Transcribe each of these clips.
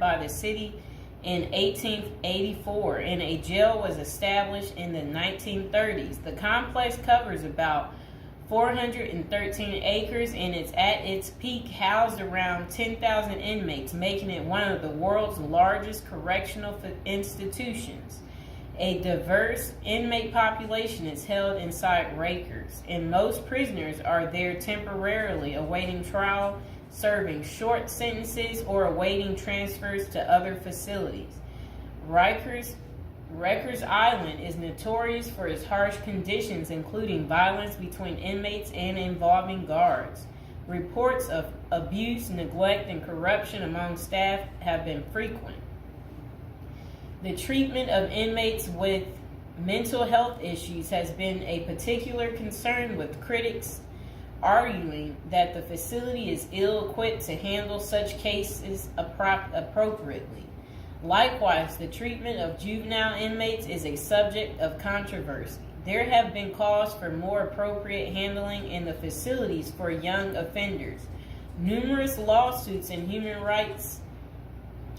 by the city in 1884, and a jail was established in the 1930s. The complex covers about 413 acres, and it's at its peak housed around 10,000 inmates, making it one of the world's largest correctional institutions. A diverse inmate population is held inside Rikers, and most prisoners are there temporarily awaiting trial, serving short sentences, or awaiting transfers to other facilities. Rikers Island is notorious for its harsh conditions, including violence between inmates and involving guards. Reports of abuse, neglect, and corruption among staff have been frequent. The treatment of inmates with mental health issues has been a particular concern, with critics arguing that the facility is ill-equipped to handle such cases appropriately. Likewise, the treatment of juvenile inmates is a subject of controversy. There have been calls for more appropriate handling in the facilities for young offenders. Numerous lawsuits and human rights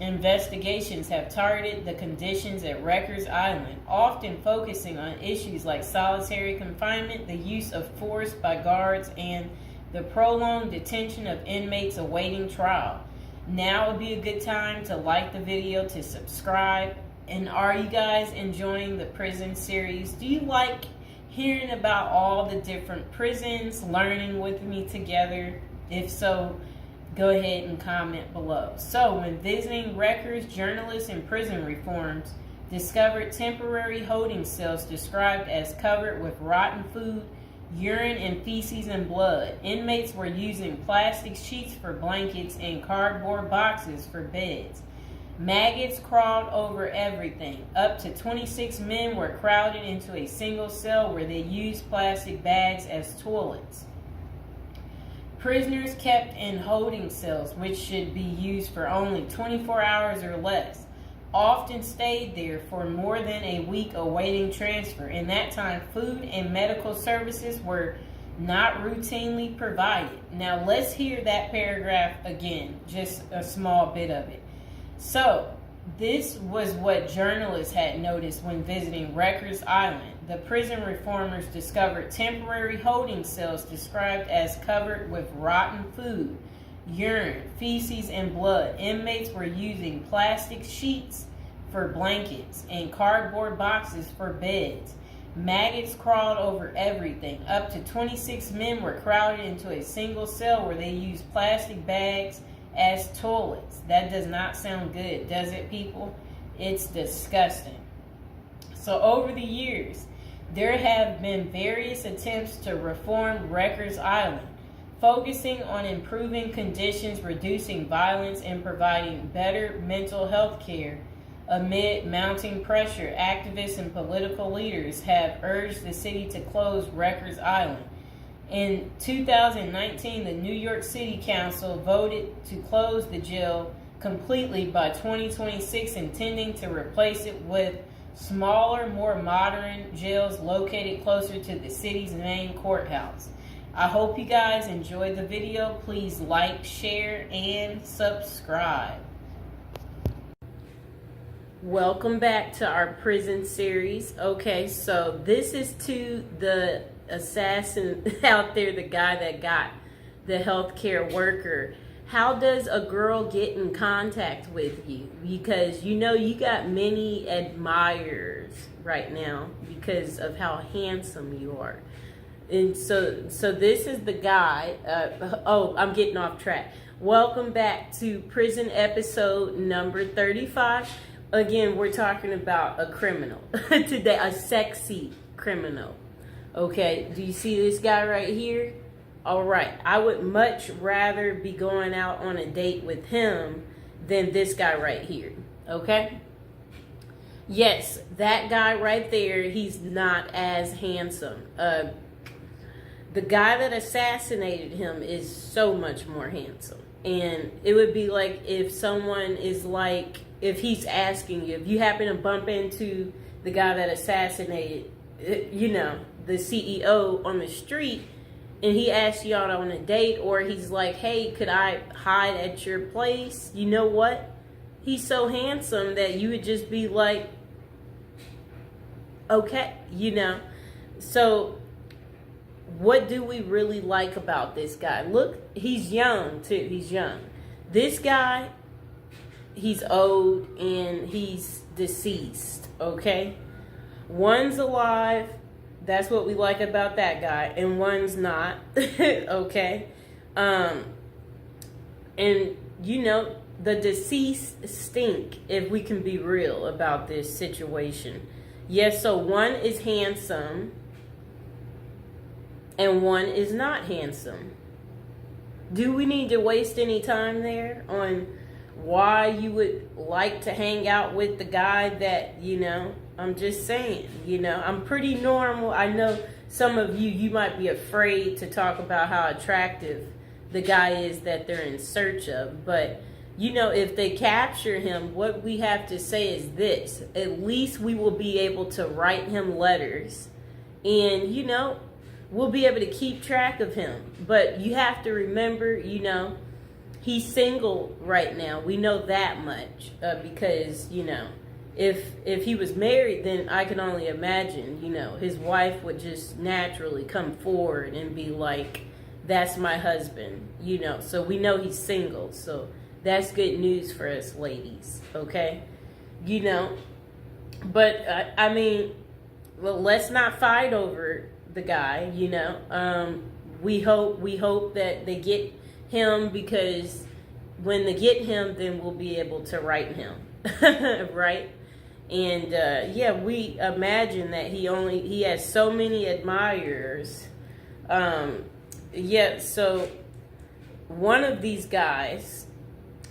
investigations have targeted the conditions at Rikers Island, often focusing on issues like solitary confinement, the use of force by guards, and the prolonged detention of inmates awaiting trial. Now would be a good time to like the video, to subscribe. And are you guys enjoying the prison series? Do you like hearing about all the different prisons, learning with me together? If so, go ahead and comment below. So, when visiting Rikers, journalists and prison reforms discovered temporary holding cells described as covered with rotten food, urine and feces and blood. Inmates were using plastic sheets for blankets and cardboard boxes for beds. Maggots crawled over everything. Up to 26 men were crowded into a single cell where they used plastic bags as toilets. Prisoners kept in holding cells, which should be used for only 24 hours or less, often stayed there for more than a week awaiting transfer. In that time, food and medical services were not routinely provided. Now let's hear that paragraph again, just a small bit of it. So, this was what journalists had noticed when visiting Rikers Island. The prison reformers discovered temporary holding cells described as covered with rotten food, urine, feces, and blood. Inmates were using plastic sheets for blankets and cardboard boxes for beds. Maggots crawled over everything. Up to 26 men were crowded into a single cell where they used plastic bags as toilets. That does not sound good, does it, people? It's disgusting. So over the years, there have been various attempts to reform Rikers Island, focusing on improving conditions, reducing violence, and providing better mental health care. Amid mounting pressure, activists and political leaders have urged the city to close Rikers Island. In 2019, the New York City Council voted to close the jail completely by 2026, intending to replace it with smaller, more modern jails located closer to the city's main courthouse. I hope you guys enjoyed the video. Please like, share, and subscribe. Welcome back to our prison series. Okay, so this is to the assassin out there, the guy that got the healthcare worker. How does a girl get in contact with you? Because you know you got many admirers right now because of how handsome you are. And so this is the guy. I'm getting off track. Welcome back to prison episode number 35. Again, we're talking about a criminal today, a sexy criminal. Okay, do you see this guy right here? All right, I would much rather be going out on a date with him than this guy right here, okay? Yes, that guy right there, he's not as handsome. The guy that assassinated him is so much more handsome. And it would be like if someone is like, if he's asking you, if you happen to bump into the guy that assassinated, you know, the CEO on the street, and he asks you out on a date, or he's like, hey, could I hide at your place? You know what? he's so handsome that you would just be like, okay, So what do we really like about this guy? Look, he's young too. He's young. This guy, he's old and he's deceased, okay? One's alive. That's what we like about that guy. And one's not, okay? And, the deceased stink, if we can be real about this situation. Yes, so one is handsome and one is not handsome. Do we need to waste any time there on why you would like to hang out with the guy that, I'm just saying, I'm pretty normal. I know some of you might be afraid to talk about how attractive the guy is that they're in search of. But, if they capture him, what we have to say is this. At least we will be able to write him letters and, we'll be able to keep track of him. But you have to remember, he's single right now. We know that much because, if he was married, then I can only imagine, his wife would just naturally come forward and be like, that's my husband, So we know he's single. So that's good news for us ladies, okay? But, well, let's not fight over the guy, we hope that they get him, because when they get him, then we'll be able to write him, right? And we imagine that he has so many admirers. So one of these guys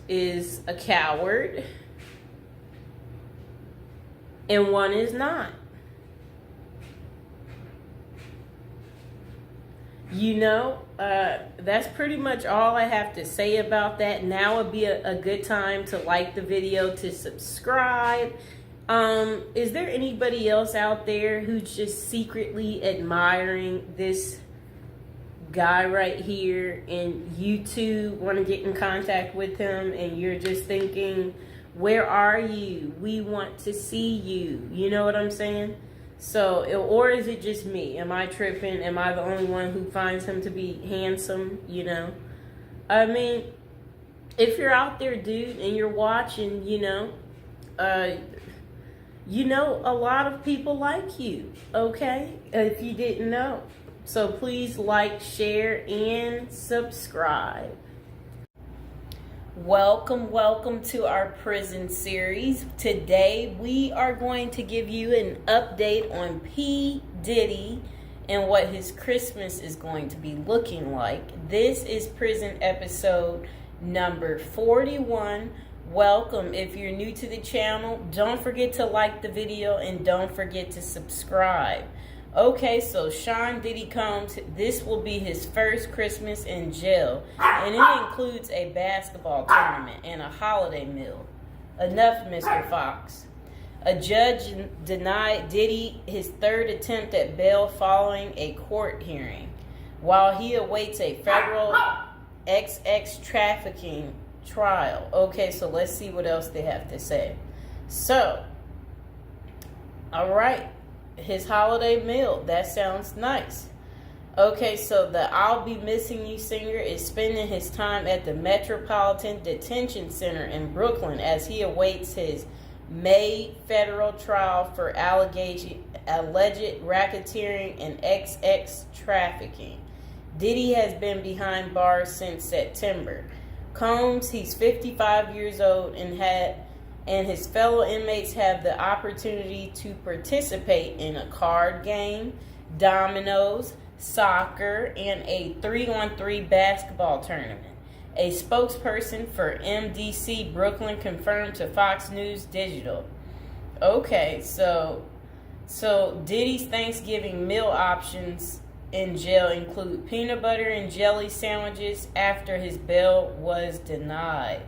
is a coward and one is not. That's pretty much all I have to say about that. Now would be a good time to like the video, to subscribe. Is there anybody else out there who's just secretly admiring this guy right here, and you too want to get in contact with him, and you're just thinking, where are you? We want to see you. You know what I'm saying? So, or is it just me? Am I tripping? Am I the only one who finds him to be handsome? If you're out there, dude, and you're watching, a lot of people like you, okay? If you didn't know. So please like, share, and subscribe. Welcome to our prison series. Today we are going to give you an update on P. Diddy and what his Christmas is going to be looking like. This is prison episode number 41. Welcome. If you're new to the channel, don't forget to like the video and don't forget to subscribe. Okay, so Sean Diddy Combs, this will be his first Christmas in jail, and it includes a basketball tournament and a holiday meal. Enough, Mr. Fox. A judge denied Diddy his third attempt at bail following a court hearing, while he awaits a federal XX trafficking trial. Okay, so let's see what else they have to say. So, all right. His holiday meal, that sounds nice. Okay, so the I'll Be Missing You singer is spending his time at the Metropolitan Detention Center in Brooklyn as he awaits his May federal trial for alleged racketeering and XX trafficking. Diddy has been behind bars since September. Combs, he's 55 years old and his fellow inmates have the opportunity to participate in a card game, dominoes, soccer, and a 3-on-3 basketball tournament. A spokesperson for MDC Brooklyn confirmed to Fox News Digital. Okay, so Diddy's Thanksgiving meal options in jail include peanut butter and jelly sandwiches after his bail was denied.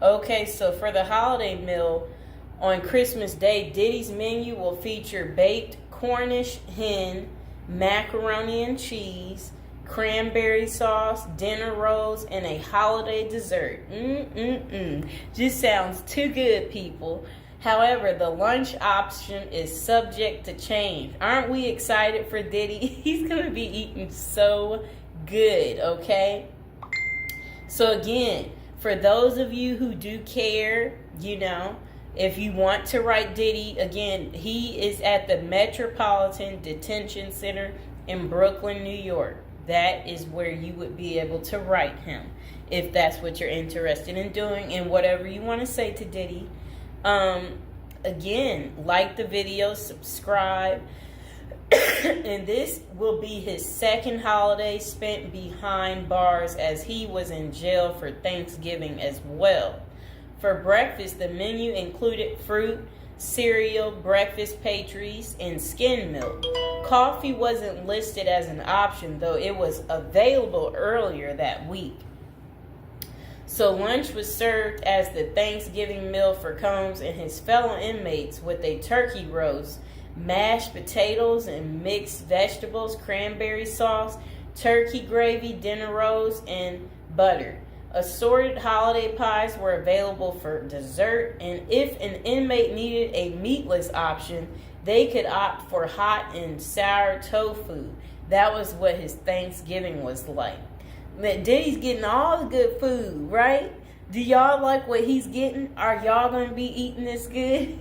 Okay, so for the holiday meal on Christmas Day, Diddy's menu will feature baked Cornish hen, macaroni and cheese, cranberry sauce, dinner rolls, and a holiday dessert. Just sounds too good, people. However, the lunch option is subject to change. Aren't we excited for Diddy? He's going to be eating so good, okay? So again, for those of you who do care, if you want to write Diddy, again, he is at the Metropolitan Detention Center in Brooklyn, New York. That is where you would be able to write him if that's what you're interested in doing, and whatever you want to say to Diddy. Again, like the video, subscribe. And this will be his second holiday spent behind bars, as he was in jail for Thanksgiving as well. For breakfast, the menu included fruit, cereal, breakfast pastries, and skim milk. Coffee wasn't listed as an option, though it was available earlier that week. So lunch was served as the Thanksgiving meal for Combs and his fellow inmates, with a turkey roast, mashed potatoes and mixed vegetables, cranberry sauce, turkey gravy, dinner rolls, and butter. Assorted holiday pies were available for dessert, and if an inmate needed a meatless option, they could opt for hot and sour tofu. That was what his Thanksgiving was like. Diddy's getting all the good food, right? Do y'all like what he's getting? Are y'all going to be eating this good?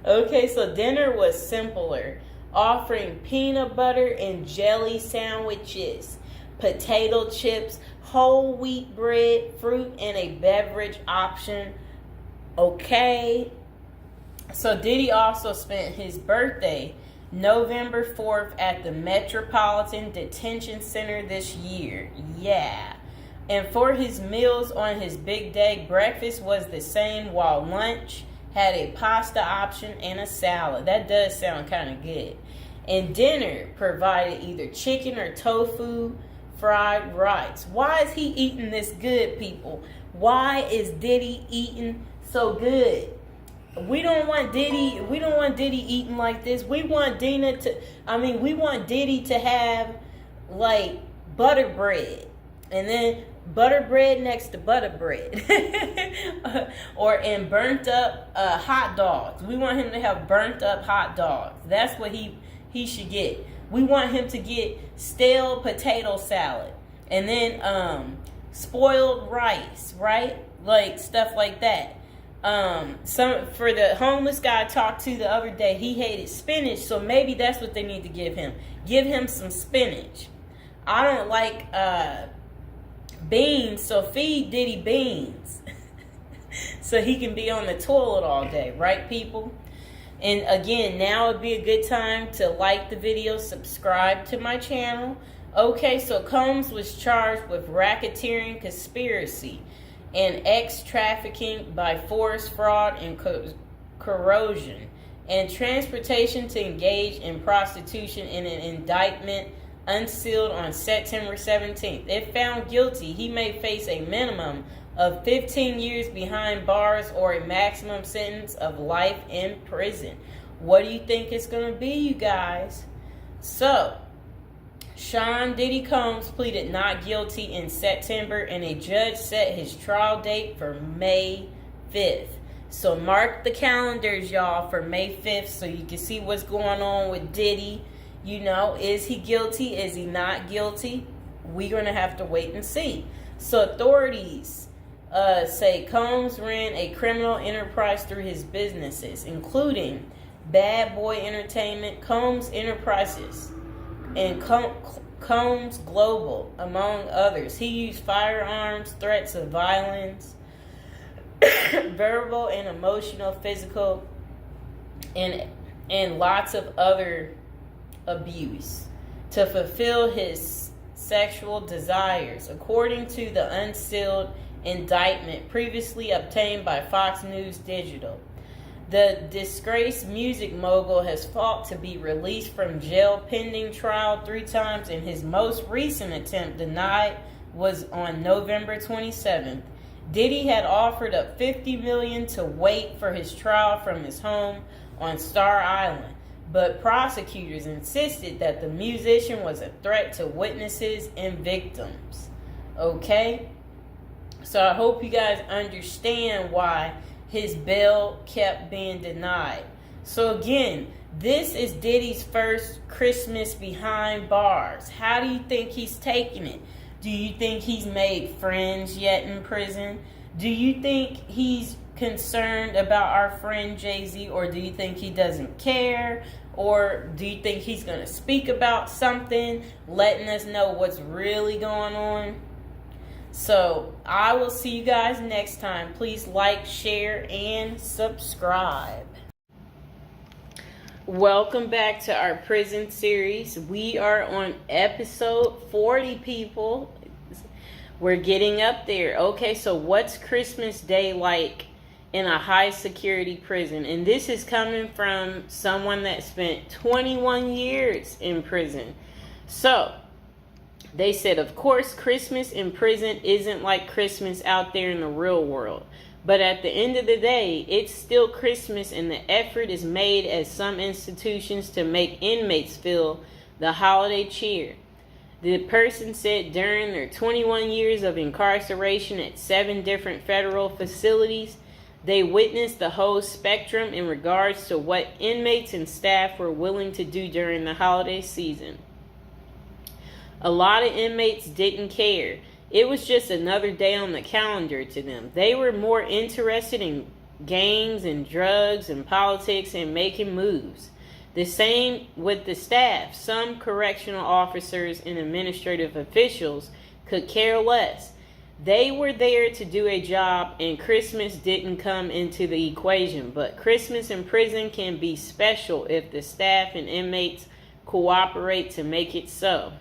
Okay, so dinner was simpler, offering peanut butter and jelly sandwiches, potato chips, whole wheat bread, fruit, and a beverage option. Okay. So Diddy also spent his birthday, November 4th, at the Metropolitan Detention Center this year. Yeah. And for his meals on his big day, breakfast was the same, while lunch had a pasta option and a salad. That does sound kind of good. And dinner provided either chicken or tofu fried rice. Why is he eating this good, people? Why is Diddy eating so good? We don't want Diddy eating like this. We want Diddy to have like butter bread, and then butter bread next to butter bread. and burnt up hot dogs. We want him to have burnt up hot dogs. That's what he should get. We want him to get stale potato salad, and then spoiled rice, right? Like stuff like that. For the homeless guy I talked to the other day, he hated spinach, so maybe that's what they need to give him. Give him some spinach. I don't like beans, so feed Diddy beans. So he can be on the toilet all day, right, people? And again, now would be a good time to like the video, subscribe to my channel. Okay, so Combs was charged with racketeering, conspiracy, and trafficking by force, fraud, and corrosion, and transportation to engage in prostitution in an indictment unsealed on September 17th. If found guilty, he may face a minimum of 15 years behind bars or a maximum sentence of life in prison. What do you think it's going to be, you guys? So, Sean Diddy Combs pleaded not guilty in September, and a judge set his trial date for May 5th. So mark the calendars, y'all, for May 5th so you can see what's going on with Diddy. Is he guilty? Is he not guilty? We're going to have to wait and see. So authorities say Combs ran a criminal enterprise through his businesses, including Bad Boy Entertainment, Combs Enterprises, and Combs Global, among others. He used firearms, threats of violence, verbal and emotional, physical, and lots of other abuse to fulfill his sexual desires, according to the unsealed indictment previously obtained by Fox News Digital. The disgraced music mogul has fought to be released from jail pending trial 3 times, and his most recent attempt, denied, was on November 27th. Diddy had offered up $50 million to wait for his trial from his home on Star Island. but prosecutors insisted that the musician was a threat to witnesses and victims. Okay? So I hope you guys understand why his bail kept being denied. So again, this is Diddy's first Christmas behind bars. How do you think he's taking it? Do you think he's made friends yet in prison? Do you think he's concerned about our friend Jay-Z, or do you think he doesn't care? Or do you think he's going to speak about something, letting us know what's really going on? So I will see you guys next time. Please like, share, and subscribe. Welcome back to our prison series. We are on episode 40, people. We're getting up there. Okay, so what's Christmas Day like in a high security prison? And this is coming from someone that spent 21 years in prison. So they said, of course, Christmas in prison isn't like Christmas out there in the real world. But at the end of the day, it's still Christmas, and the effort is made at some institutions to make inmates feel the holiday cheer. The person said during their 21 years of incarceration at 7 different federal facilities, they witnessed the whole spectrum in regards to what inmates and staff were willing to do during the holiday season. A lot of inmates didn't care. It was just another day on the calendar to them. They were more interested in gangs and drugs and politics and making moves. The same with the staff. Some correctional officers and administrative officials could care less. They were there to do a job, and Christmas didn't come into the equation. But Christmas in prison can be special if the staff and inmates cooperate to make it so.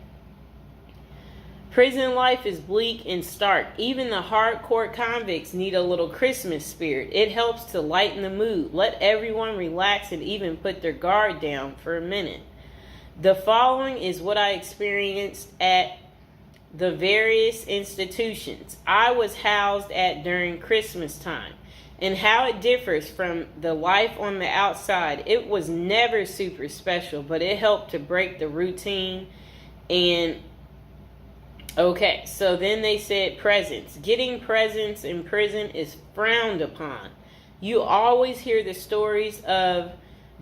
Prison life is bleak and stark. Even the hardcore convicts need a little Christmas spirit. It helps to lighten the mood, let everyone relax, and even put their guard down for a minute. The following is what I experienced at the various institutions I was housed at during Christmas time, and how it differs from the life on the outside. It was never super special, but it helped to break the routine. And okay, so then they said presents. Getting presents in prison is frowned upon. You always hear the stories of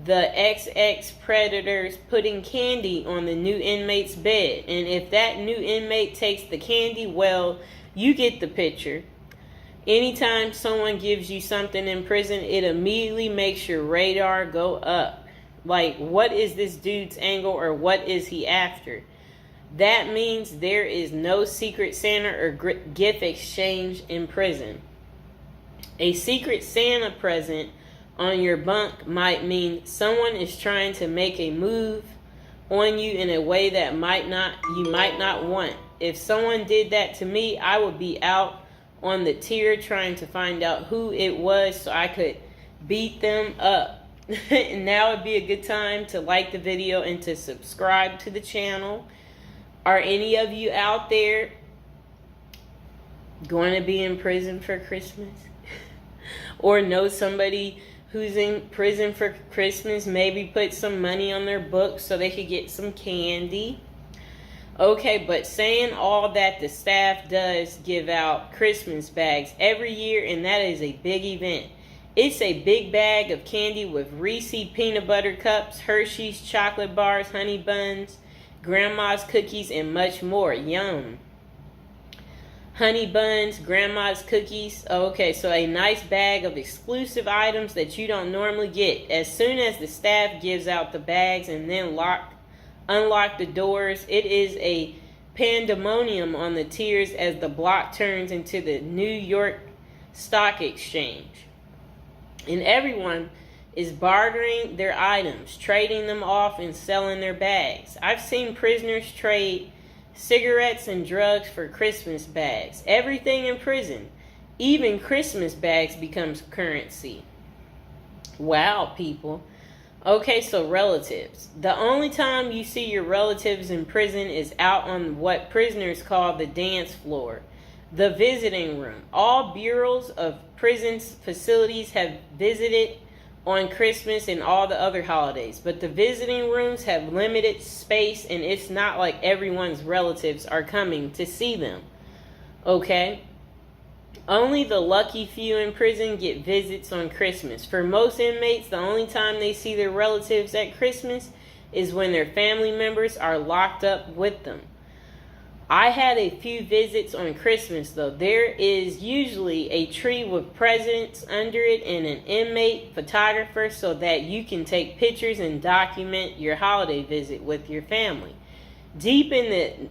the XX predators putting candy on the new inmate's bed. And if that new inmate takes the candy, well, you get the picture. Anytime someone gives you something in prison, it immediately makes your radar go up. Like, what is this dude's angle, or what is he after? That means there is no secret Santa or gift exchange in prison. A secret Santa present on your bunk might mean someone is trying to make a move on you in a way that you might not want. If someone did that to me, I would be out on the tier trying to find out who it was so I could beat them up. And now would be a good time to like the video and to subscribe to the channel. Are any of you out there going to be in prison for Christmas? Or know somebody who's in prison for Christmas? Maybe put some money on their books so they could get some candy. Okay, but saying all that, the staff does give out Christmas bags every year, and that is a big event. It's a big bag of candy with Reese's peanut butter cups, Hershey's chocolate bars, honey buns, grandma's cookies, and much more. Yum. Honey buns, grandma's cookies. Okay, so a nice bag of exclusive items that you don't normally get. As soon as the staff gives out the bags and then unlock the doors, it is a pandemonium on the tiers as the block turns into the New York Stock Exchange. And everyone is bartering their items, trading them off and selling their bags. I've seen prisoners trade cigarettes and drugs for Christmas bags. Everything in prison, even Christmas bags, becomes currency. Wow, people. Okay, so relatives. The only time you see your relatives in prison is out on what prisoners call the dance floor, the visiting room. All bureaus of prison facilities have visited on Christmas and all the other holidays, but the visiting rooms have limited space, and it's not like everyone's relatives are coming to see them. Okay? Only the lucky few in prison get visits on Christmas. For most inmates, the only time they see their relatives at Christmas is when their family members are locked up with them. I had a few visits on Christmas, though. There is usually a tree with presents under it and an inmate photographer so that you can take pictures and document your holiday visit with your family. Deep in the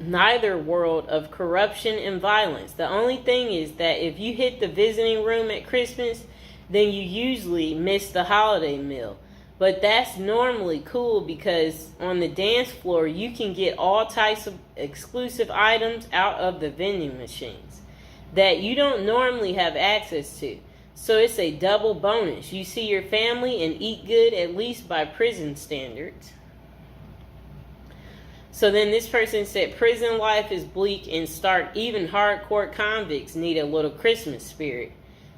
neither world of corruption and violence, the only thing is that if you hit the visiting room at Christmas, then you usually miss the holiday meal. But that's normally cool because on the dance floor, you can get all types of exclusive items out of the vending machines that you don't normally have access to. So it's a double bonus. You see your family and eat good, at least by prison standards. So then this person said, prison life is bleak and stark. Even hardcore convicts need a little Christmas spirit.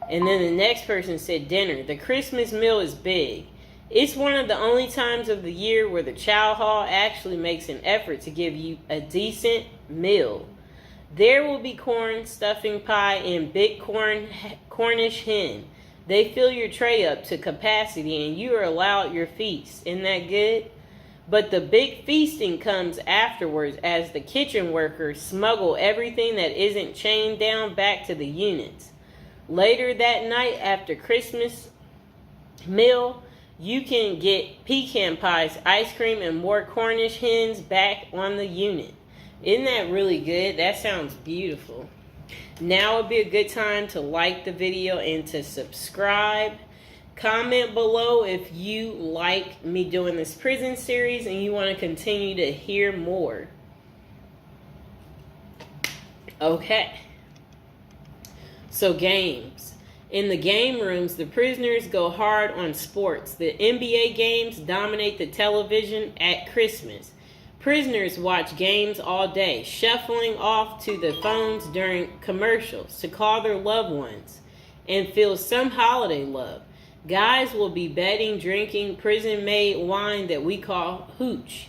And then the next person said, dinner. The Christmas meal is big. It's one of the only times of the year where the chow hall actually makes an effort to give you a decent meal. There will be corn, stuffing pie, and big Cornish hen. They fill your tray up to capacity and you are allowed your feast. Isn't that good? But the big feasting comes afterwards as the kitchen workers smuggle everything that isn't chained down back to the units. Later that night after Christmas meal, you can get pecan pies, ice cream, and more Cornish hens back on the unit. Isn't that really good? That sounds beautiful. Now would be a good time to like the video and to subscribe. Comment below if you like me doing this prison series and you want to continue to hear more. Okay. So games. In the game rooms, the prisoners go hard on sports. The NBA games dominate the television at Christmas. Prisoners watch games all day, shuffling off to the phones during commercials to call their loved ones and feel some holiday love. Guys will be betting, drinking prison-made wine that we call hooch,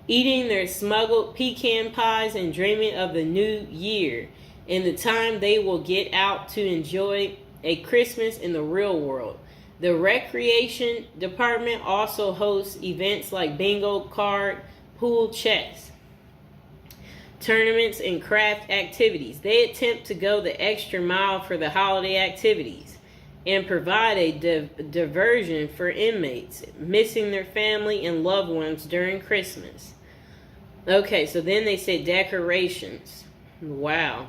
eating their smuggled pecan pies and dreaming of the new year and the time they will get out to enjoy a Christmas in the real world. The recreation department also hosts events like bingo, card, pool, chess, tournaments, and craft activities. They attempt to go the extra mile for the holiday activities and provide a diversion for inmates missing their family and loved ones during Christmas. Okay, so then they said decorations. Wow.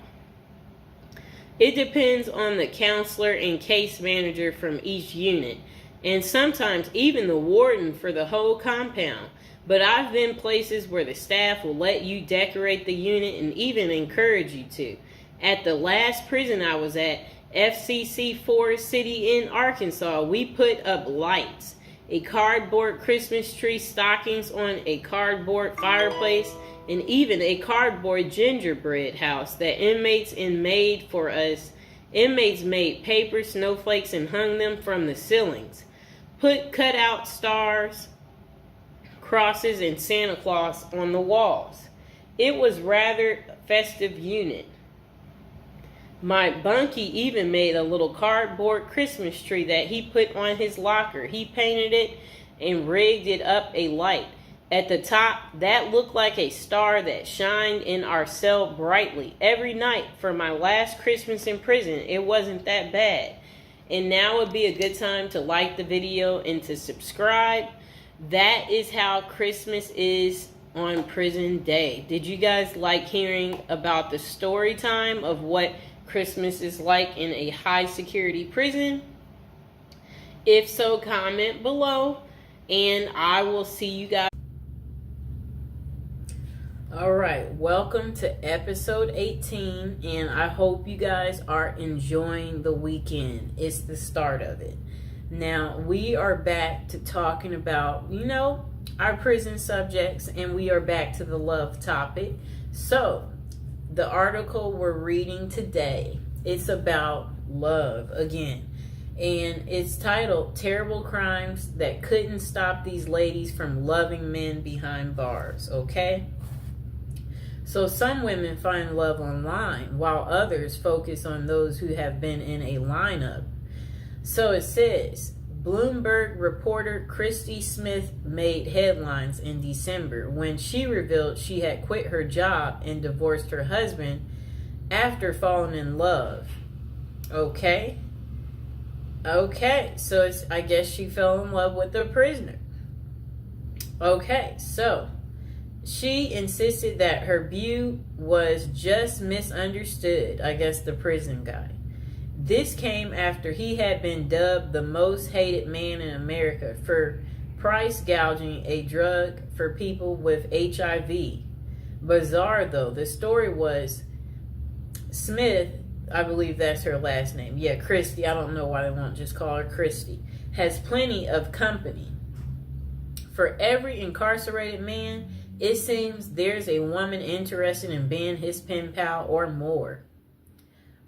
It depends on the counselor and case manager from each unit, and sometimes even the warden for the whole compound. But I've been places where the staff will let you decorate the unit and even encourage you to. At the last prison I was at, FCC Forest City in Arkansas, we put up lights, a cardboard Christmas tree, stockings on a cardboard fireplace, and even a cardboard gingerbread house that inmates made for us. Inmates made paper snowflakes and hung them from the ceilings. Put cutout stars, crosses, and Santa Claus on the walls. It was rather festive unit. My bunkie even made a little cardboard Christmas tree that he put on his locker. He painted it and rigged it up a light. At the top, that looked like a star that shined in our cell brightly every night for my last Christmas in prison. It wasn't that bad. And now would be a good time to like the video and to subscribe. That is how Christmas is on prison day. Did you guys like hearing about the story time of what Christmas is like in a high security prison? If so, comment below and I will see you guys. Alright, welcome to episode 18, and I hope you guys are enjoying the weekend. It's the start of it. Now, we are back to talking about, our prison subjects, and we are back to the love topic. So, the article we're reading today, it's about love again. And it's titled Terrible Crimes That Couldn't Stop These Ladies from Loving Men Behind Bars. Okay? So some women find love online, while others focus on those who have been in a lineup. So it says, Bloomberg reporter Christy Smith made headlines in December when she revealed she had quit her job and divorced her husband after falling in love. Okay, so I guess she fell in love with a prisoner. Okay, so she insisted that her view was just misunderstood, I guess the prison guy. This came after he had been dubbed the most hated man in America for price gouging a drug for people with HIV. Bizarre though, the story was Smith, I believe that's her last name. Yeah, Christy. I don't know why they won't just call her Christy. Has plenty of company. For every incarcerated man, it seems there's a woman interested in being his pen pal or more.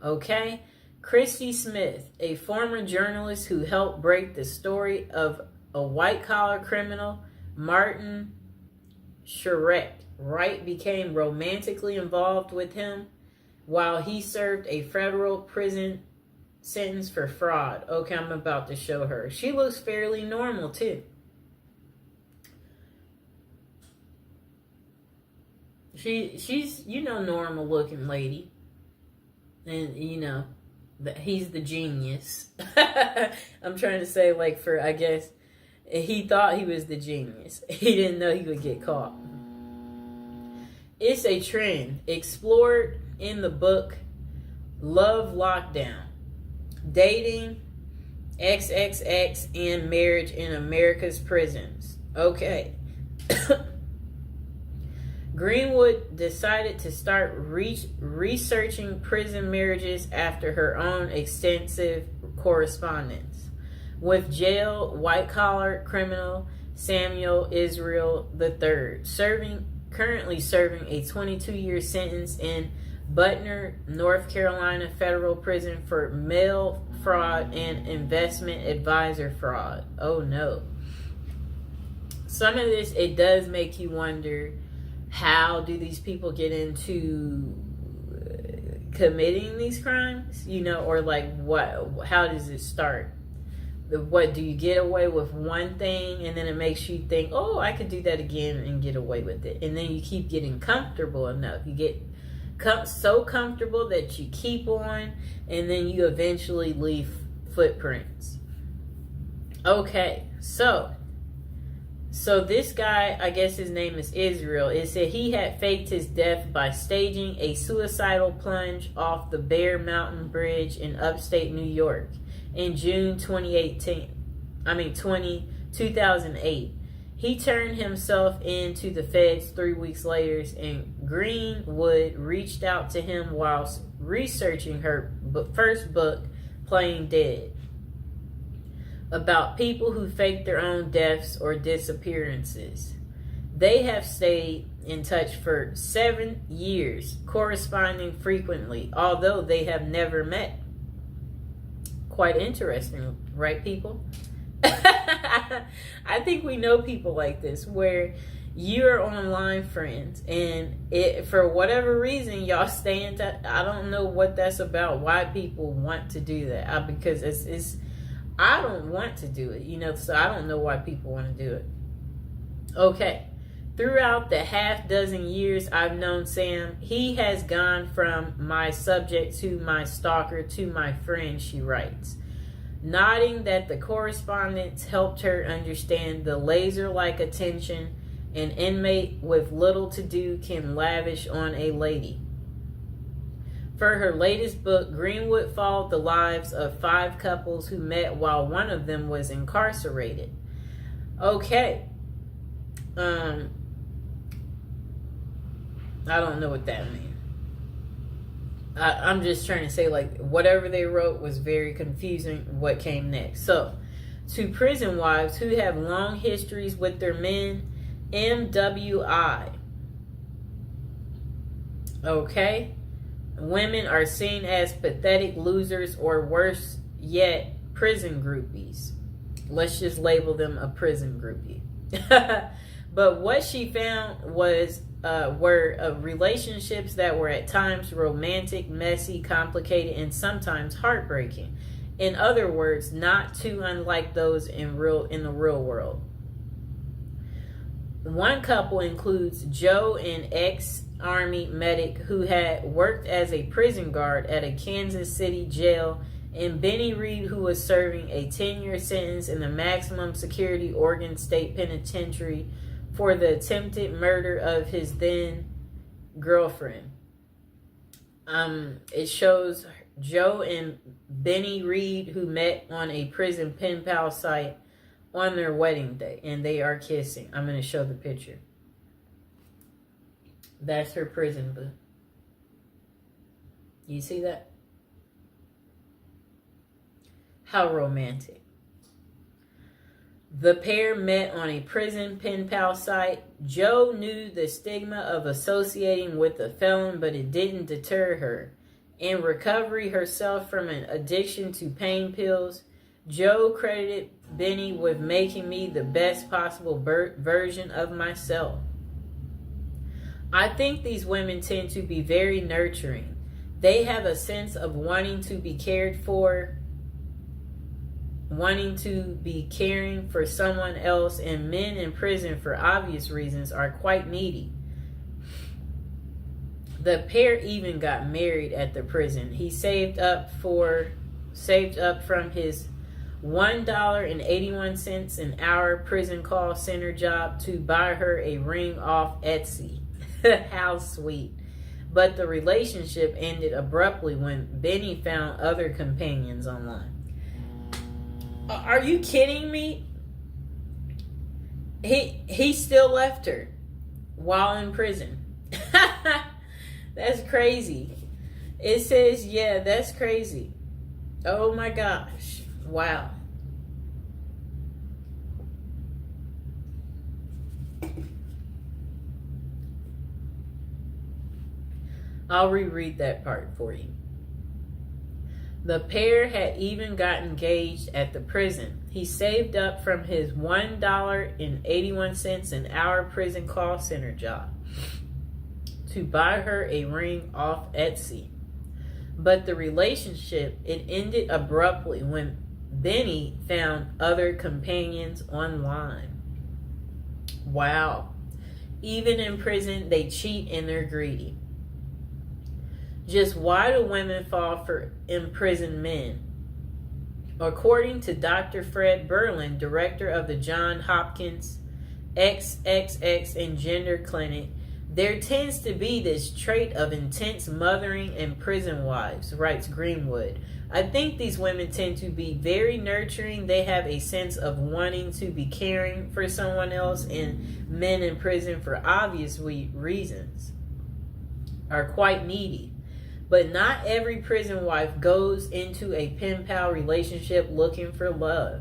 Okay? Christy Smith, a former journalist who helped break the story of a white-collar criminal, Martin Shkreli, Wright became romantically involved with him while he served a federal prison sentence for fraud. Okay, I'm about to show her. She looks fairly normal, too. She's, normal looking lady. And, he's the genius. I'm trying to say, I guess, he thought he was the genius. He didn't know he would get caught. It's a trend explored in the book Love Lockdown, Dating, XXX, and Marriage in America's Prisons. Okay. Greenwood decided to start researching prison marriages after her own extensive correspondence with jail white-collar criminal Samuel Israel III, currently serving a 22-year sentence in Butner, North Carolina federal prison for mail fraud and investment advisor fraud. Oh no. Some of this, it does make you wonder, how do these people get into committing these crimes? Or what? How does it start? What, do you get away with one thing and then it makes you think, oh, I could do that again and get away with it, and then you keep getting comfortable enough. You get so comfortable that you keep on, and then you eventually leave footprints. Okay, so this guy, I guess his name is Israel, it said he had faked his death by staging a suicidal plunge off the Bear Mountain Bridge in upstate New York in June 2008. He turned himself in to the feds 3 weeks later, and Greenwood reached out to him whilst researching her first book, Playing Dead, about people who fake their own deaths or disappearances. They have stayed in touch for 7 years, corresponding frequently, although they have never met. Quite interesting, right, people? I think we know people like this, where you're online friends, and for whatever reason, y'all stay in touch. I don't know what that's about, why people want to do that. Because it's I don't want to do it, so I don't know why people want to do it. Okay. Throughout the half dozen years I've known Sam, he has gone from my subject to my stalker to my friend, she writes, nodding that the correspondence helped her understand the laser-like attention an inmate with little to do can lavish on a lady. For her latest book, Greenwood followed the lives of 5 couples who met while one of them was incarcerated. Okay. I don't know what that means. I'm just trying to say, whatever they wrote was very confusing. What came next? So, to prison wives who have long histories with their men, MWI. Okay? Women are seen as pathetic losers, or worse yet, prison groupies. Let's just label them a prison groupie. But what she found were relationships that were at times romantic, messy, complicated, and sometimes heartbreaking. In other words, not too unlike those in the real world. One couple includes Joe, an ex-Army medic who had worked as a prison guard at a Kansas City jail, and Benny Reed, who was serving a 10-year sentence in the maximum security Oregon State Penitentiary for the attempted murder of his then girlfriend. It shows Joe and Benny Reed, who met on a prison pen pal site on their wedding day, and they are kissing. I'm going to show the picture. That's her prison boo. You see that? How romantic. The pair met on a prison pen pal site. Joe knew the stigma of associating with a felon, but it didn't deter her. In recovery herself from an addiction to pain pills, Joe credited Benny with making me the best possible version of myself. I think these women tend to be very nurturing. They have a sense of wanting to be cared for, wanting to be caring for someone else, and men in prison, for obvious reasons, are quite needy. The pair even got married at the prison. He saved up from his $1.81 an hour prison call center job to buy her a ring off Etsy. How sweet. But the relationship ended abruptly when Benny found other companions online. Are you kidding me? He still left her while in prison. That's crazy. It says, yeah, that's crazy. Oh my gosh. Wow. I'll reread that part for you. The pair had even got engaged at the prison. He saved up from his $1.81 an hour prison call center job to buy her a ring off Etsy. But the relationship, it ended abruptly when Benny found other companions online. Wow. Even in prison, they cheat and they're greedy. Just why do women fall for imprisoned men? According to Dr. Fred Berlin, director of the Johns Hopkins XXX and Gender Clinic, there tends to be this trait of intense mothering in prison wives, writes Greenwood. I think these women tend to be very nurturing. They have a sense of wanting to be caring for someone else, and men in prison, for obvious reasons, are quite needy. But not every prison wife goes into a pen pal relationship looking for love.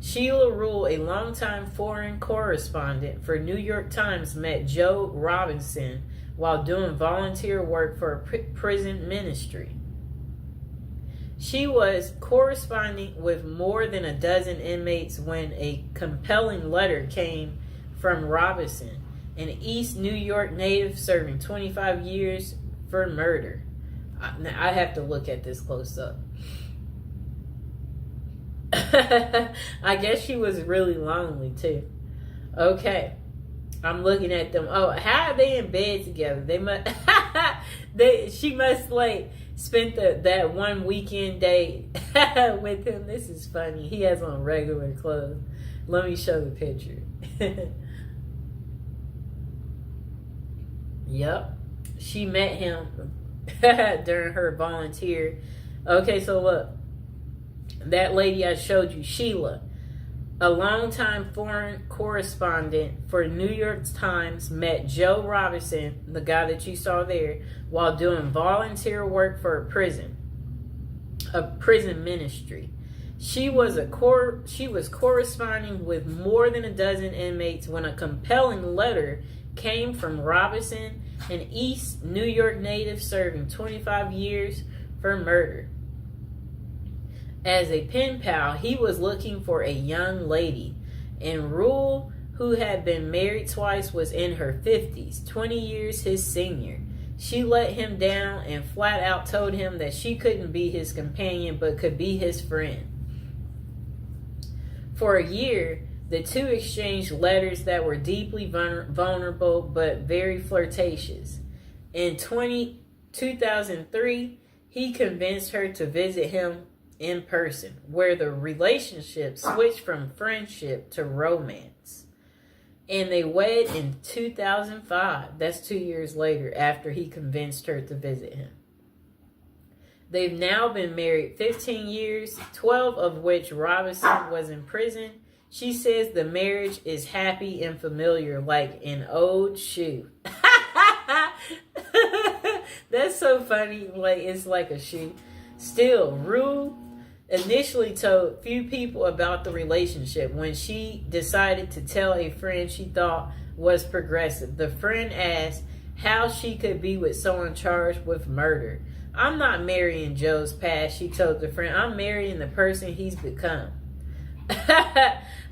Sheila Rule, a longtime foreign correspondent for New York Times, met Joe Robinson while doing volunteer work for a prison ministry. She was corresponding with more than a dozen inmates when a compelling letter came from Robinson, an East New York native serving 25 years for murder. I have to look at this close up. I guess she was really lonely too. Okay, I'm looking at them. Oh, how are they in bed together? They must. She must like spent that one weekend day with him. This is funny. He has on regular clothes. Let me show the picture. Yep, she met him during her volunteer. Okay, so look, that lady I showed you, Sheila, a longtime foreign correspondent for New York Times, met Joe Robinson, the guy that you saw there, while doing volunteer work for a prison ministry. She was corresponding with more than a dozen inmates when a compelling letter came from Robinson, an East New York native serving 25 years for murder. As a pen pal, he was looking for a young lady, and Rule, who had been married twice, was in her 50s, 20 years his senior. She let him down and flat out told him that she couldn't be his companion but could be his friend. For a year, the two exchanged letters that were deeply vulnerable but very flirtatious. In 2003, he convinced her to visit him in person, where the relationship switched from friendship to romance. And they wed in 2005. That's 2 years later after he convinced her to visit him. They've now been married 15 years, 12 of which Robinson was in prison. She says the marriage is happy and familiar like an old shoe. That's so funny. Like, it's like a shoe. Still, Rue initially told few people about the relationship. When she decided to tell a friend she thought was progressive, the friend asked how she could be with someone charged with murder. I'm not marrying Joe's past, she told the friend. I'm marrying the person he's become.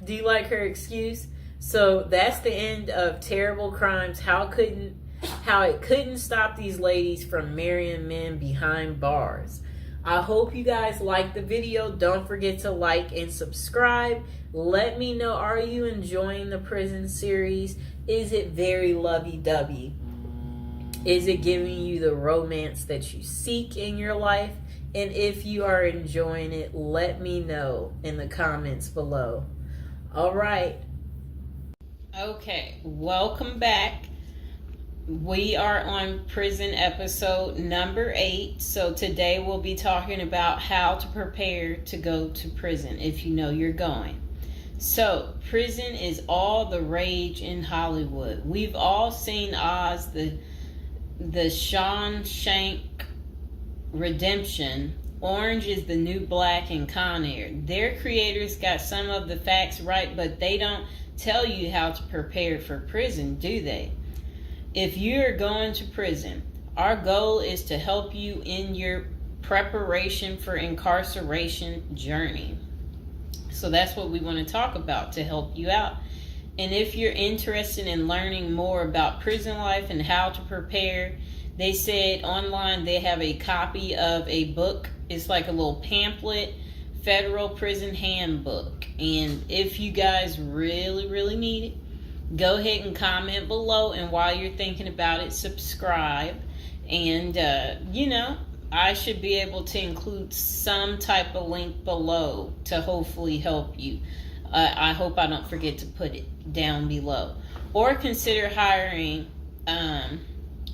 Do you like her excuse? So that's the end of Terrible Crimes. How it couldn't stop these ladies from marrying men behind bars. I hope you guys liked the video. Don't forget to like and subscribe. Let me know, are you enjoying the prison series? Is it very lovey-dovey? Is it giving you the romance that you seek in your life? And if you are enjoying it, let me know in the comments below. All right. Okay, welcome back. We are on prison episode number 8. So today we'll be talking about how to prepare to go to prison if you know you're going. So prison is all the rage in Hollywood. We've all seen Oz, the Shawshank Redemption, Orange is the New Black, and Con Air. Their creators got some of the facts right, but they don't tell you how to prepare for prison, do they? If you're going to prison, our goal is to help you in your preparation for incarceration journey. So that's what we want to talk about to help you out. And if you're interested in learning more about prison life and how to prepare, they said online they have a copy of a book. It's like a little pamphlet, Federal Prison Handbook. And if you guys really, really need it, go ahead and comment below, and while you're thinking about it, subscribe. And I should be able to include some type of link below to hopefully help you. I hope I don't forget to put it down below. Or consider hiring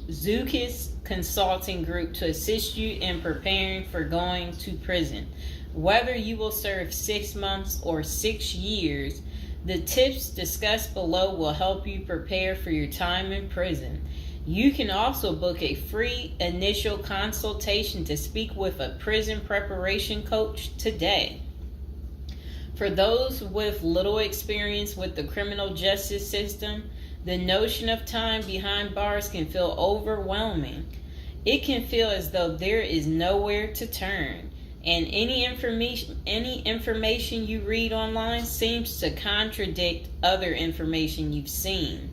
Zukis Consulting Group to assist you in preparing for going to prison. Whether you will serve 6 months or 6 years, the tips discussed below will help you prepare for your time in prison. You can also book a free initial consultation to speak with a prison preparation coach today. For those with little experience with the criminal justice system, the notion of time behind bars can feel overwhelming. It can feel as though there is nowhere to turn. And any information you read online seems to contradict other information you've seen.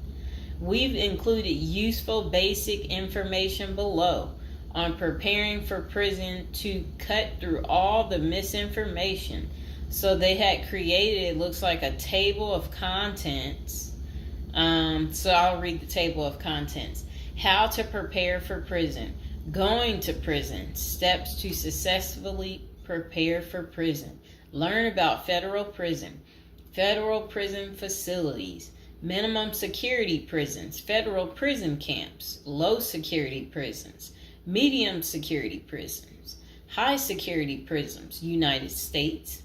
We've included useful basic information below on preparing for prison to cut through all the misinformation. So they had created, it looks like a table of contents. So I'll read the table of contents. How to prepare for prison. Going to prison. Steps to successfully prepare for prison. Learn about federal prison. Federal prison facilities. Minimum security prisons. Federal prison camps. Low security prisons. Medium security prisons. High security prisons. United States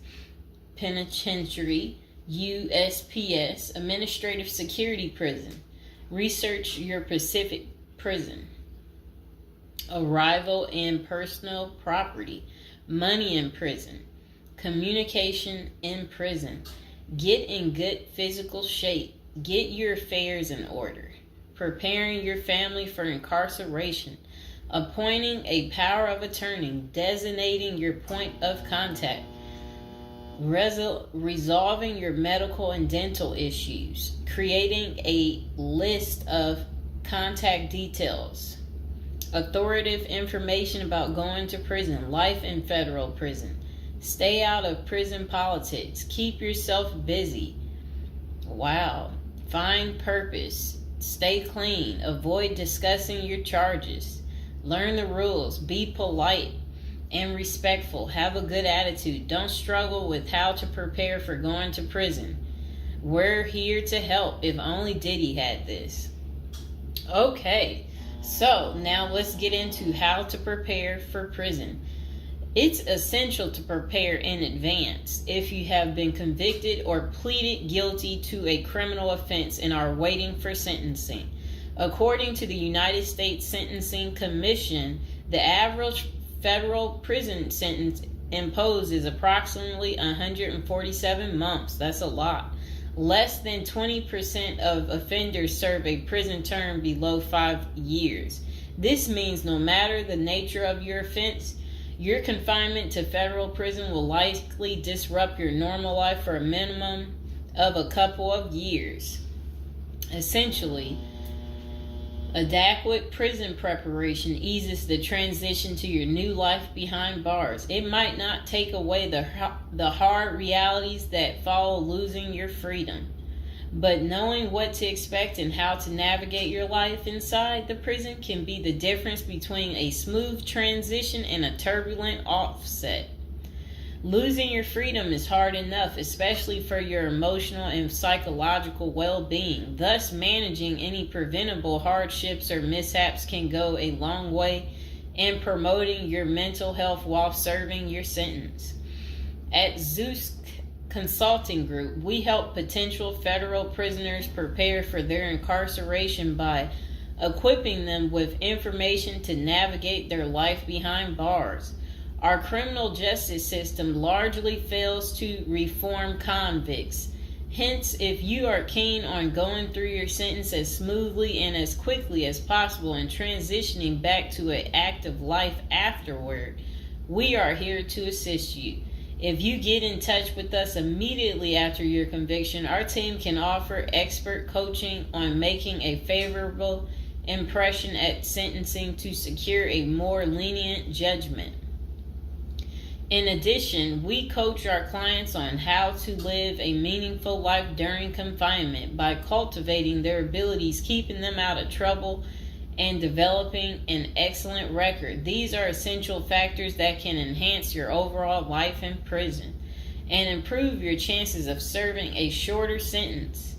Penitentiary. USPS. Administrative security prison. Research your Pacific prison. Arrival and personal property. Money in prison. Communication in prison. Get in good physical shape. Get your affairs in order. Preparing your family for incarceration. Appointing a power of attorney. Designating your point of contact. resolving your medical and dental issues, creating a list of contact details, authoritative information about going to prison, life in federal prison, stay out of prison politics, keep yourself busy. Wow. Find purpose, stay clean, avoid discussing your charges, learn the rules, be polite and respectful, have a good attitude, don't struggle with how to prepare for going to prison. We're here to help. If only Diddy had this. Okay, so now let's get into how to prepare for prison. It's essential to prepare in advance if you have been convicted or pleaded guilty to a criminal offense and are waiting for sentencing. According to the United States Sentencing Commission, the average federal prison sentence imposed is approximately 147 months. That's a lot. Less than 20% of offenders serve a prison term below 5 years. This means no matter the nature of your offense, your confinement to federal prison will likely disrupt your normal life for a minimum of a couple of years. Essentially, adequate prison preparation eases the transition to your new life behind bars. It might not take away the hard realities that follow losing your freedom, but knowing what to expect and how to navigate your life inside the prison can be the difference between a smooth transition and a turbulent offset. Losing your freedom is hard enough, especially for your emotional and psychological well-being. Thus, managing any preventable hardships or mishaps can go a long way in promoting your mental health while serving your sentence. At Zeus Consulting Group, we help potential federal prisoners prepare for their incarceration by equipping them with information to navigate their life behind bars. Our criminal justice system largely fails to reform convicts. Hence, if you are keen on going through your sentence as smoothly and as quickly as possible and transitioning back to an active life afterward, we are here to assist you. If you get in touch with us immediately after your conviction, our team can offer expert coaching on making a favorable impression at sentencing to secure a more lenient judgment. In addition, we coach our clients on how to live a meaningful life during confinement by cultivating their abilities, keeping them out of trouble, and developing an excellent record. These are essential factors that can enhance your overall life in prison and improve your chances of serving a shorter sentence.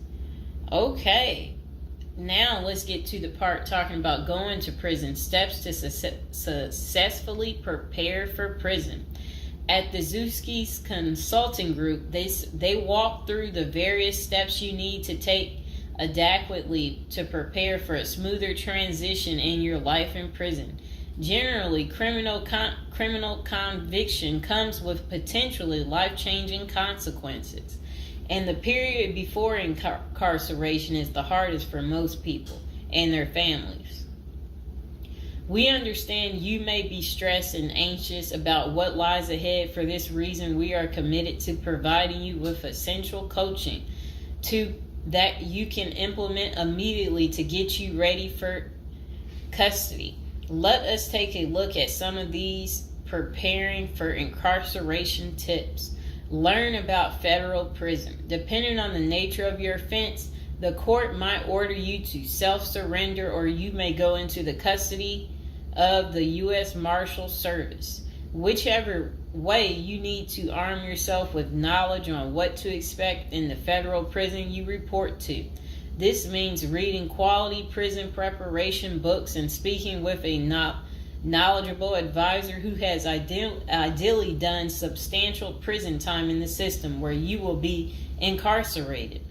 Okay, now let's get to the part talking about going to prison, steps to successfully prepare for prison. At the Zeus Consulting Group, they walk through the various steps you need to take adequately to prepare for a smoother transition in your life in prison. Generally, criminal conviction comes with potentially life-changing consequences, and the period before incarceration is the hardest for most people and their families. We understand you may be stressed and anxious about what lies ahead. For this reason, we are committed to providing you with essential coaching that you can implement immediately to get you ready for custody. Let us take a look at some of these preparing for incarceration tips. Learn about federal prison. Depending on the nature of your offense, the court might order you to self-surrender, or you may go into the custody of the U.S. Marshal Service. Whichever way, you need to arm yourself with knowledge on what to expect in the federal prison you report to. This means reading quality prison preparation books and speaking with a knowledgeable advisor who has ideally done substantial prison time in the system where you will be incarcerated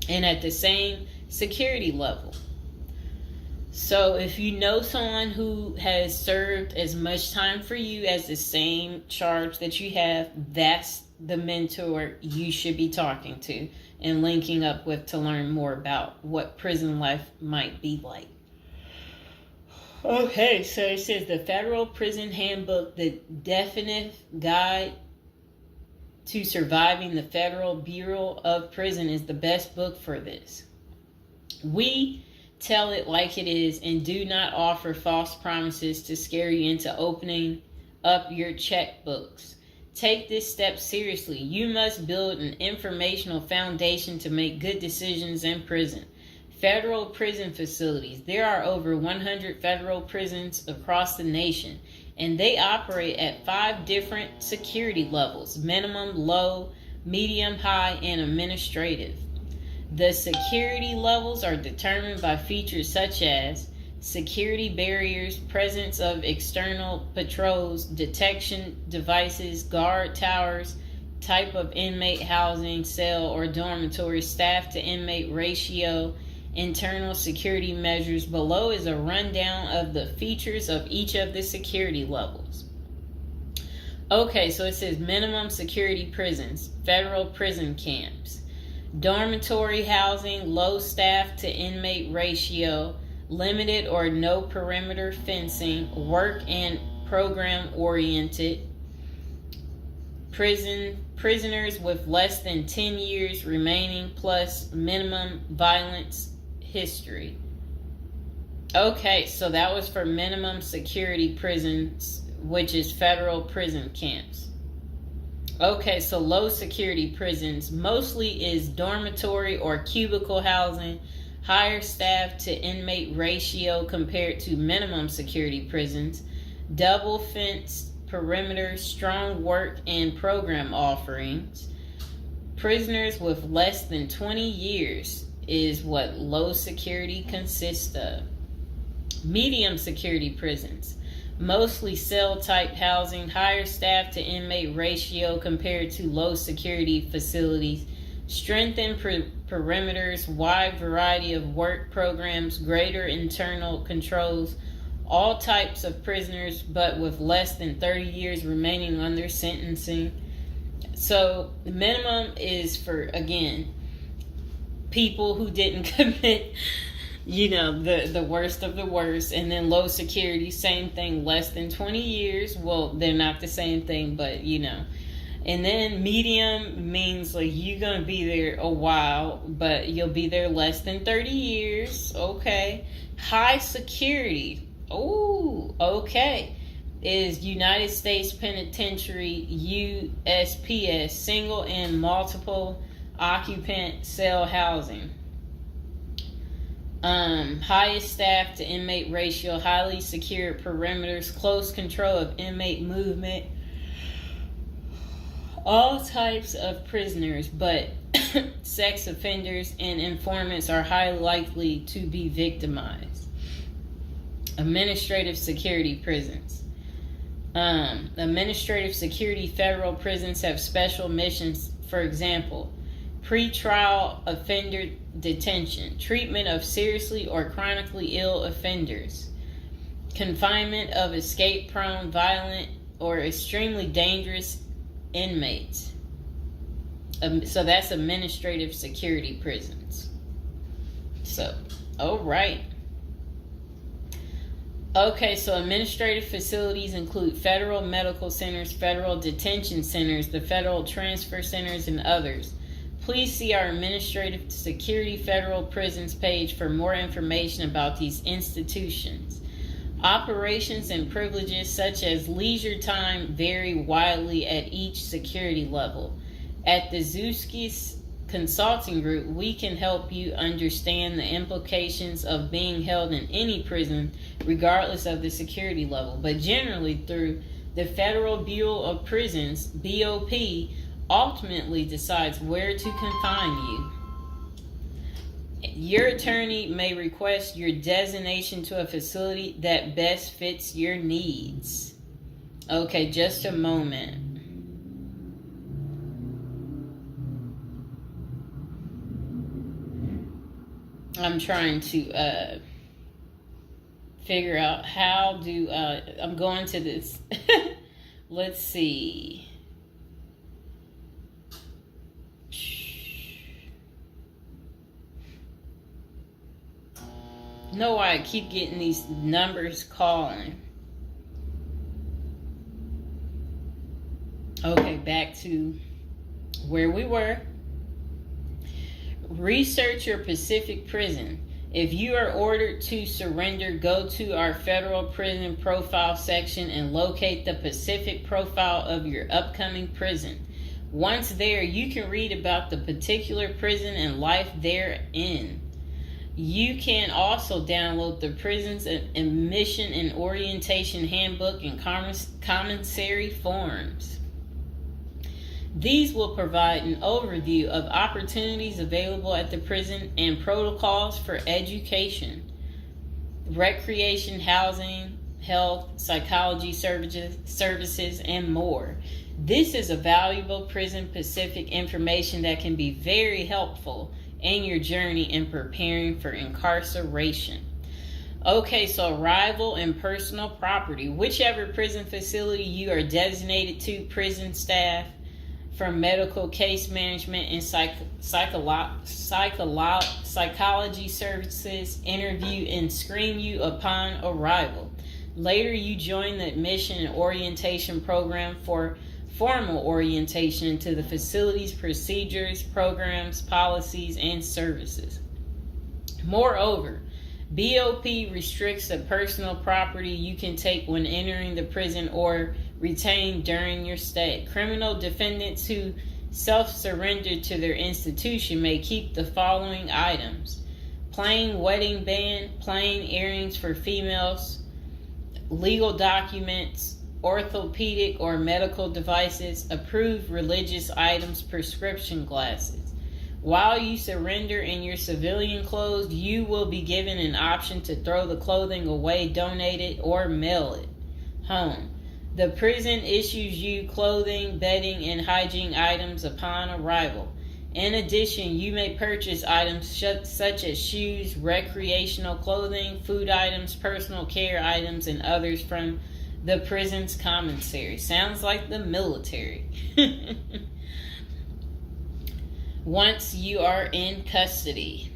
and at the same security level. So if you know someone who has served as much time for you as the same charge that you have, that's the mentor you should be talking to and linking up with to learn more about what prison life might be like. Okay, so it says the Federal Prison Handbook, the definitive guide to Surviving the Federal Bureau of Prison is the best book for this. We tell it like it is and do not offer false promises to scare you into opening up your checkbooks. Take this step seriously. You must build an informational foundation to make good decisions in prison. Federal prison facilities. There are over 100 federal prisons across the nation, and they operate at 5 different security levels: minimum, low, medium, high, and administrative. The security levels are determined by features such as security barriers, presence of external patrols, detection devices, guard towers, type of inmate housing, cell or dormitory, staff to inmate ratio, internal security measures. Below is a rundown of the features of each of the security levels. Okay, so it says minimum security prisons, federal prison camps. Dormitory housing, low staff to inmate ratio, limited or no perimeter fencing, work and program oriented. Prisoners with less than 10 years remaining plus minimum violence history. Okay, so that was for minimum security prisons, which is federal prison camps. Okay, so low security prisons mostly is dormitory or cubicle housing, higher staff to inmate ratio compared to minimum security prisons, double fence perimeter, strong work and program offerings. Prisoners with less than 20 years is what low security consists of. Medium security prisons, mostly cell type housing, higher staff to inmate ratio compared to low security facilities, strengthened perimeters, wide variety of work programs, greater internal controls, all types of prisoners but with less than 30 years remaining on their sentencing. So the minimum is for, again, people who didn't commit the worst of the worst. And then low security, same thing, less than 20 years. Well, they're not the same thing, but and then medium means like you're gonna be there a while, but you'll be there less than 30 years. Okay. High security, okay, is United States Penitentiary, USPS, single and multiple occupant cell housing. Highest staff to inmate ratio, highly secure perimeters, close control of inmate movement, all types of prisoners, but sex offenders and informants are highly likely to be victimized. Administrative security prisons. Administrative security federal prisons have special missions. For example, pretrial offender detention, treatment of seriously or chronically ill offenders, confinement of escape-prone, violent, or extremely dangerous inmates. So that's administrative security prisons. So, all right. Okay, so administrative facilities include federal medical centers, federal detention centers, the federal transfer centers, and others. Please see our Administrative Security Federal Prisons page for more information about these institutions. Operations and privileges such as leisure time vary widely at each security level. At the Zuskis Consulting Group, we can help you understand the implications of being held in any prison, regardless of the security level. But generally, through the Federal Bureau of Prisons, BOP, ultimately decides where to confine you. Your attorney may request your designation to a facility that best fits your needs. Okay, just a moment. I'm trying to figure out how do I'm going to this. Let's see. Know why I keep getting these numbers calling. Okay, back to where we were. Research your Pacific prison. If you are ordered to surrender, go to our federal prison profile section and locate the Pacific profile of your upcoming prison. Once there, you can read about the particular prison and life therein. You can also download the prison's admission and orientation handbook and commissary forms. These will provide an overview of opportunities available at the prison and protocols for education, recreation, housing, health, psychology services, and more. This is a valuable Prison Pacific information that can be very helpful in your journey in preparing for incarceration. Okay, so arrival and personal property. Whichever prison facility you are designated to, prison staff from medical case management and psychology services interview and screen you upon arrival. Later, you join the admission and orientation program for formal orientation into the facility's procedures, programs, policies, and services. Moreover, BOP restricts the personal property you can take when entering the prison or retain during your stay. Criminal defendants who self-surrender to their institution may keep the following items: plain wedding band, plain earrings for females, legal documents, orthopedic or medical devices, approved religious items, prescription glasses. While you surrender in your civilian clothes, you will be given an option to throw the clothing away, donate it, or mail it home. The prison issues you clothing, bedding, and hygiene items upon arrival. In addition, you may purchase items such as shoes, recreational clothing, food items, personal care items, and others from the prison's commissary. Sounds like the military. Once you are in custody,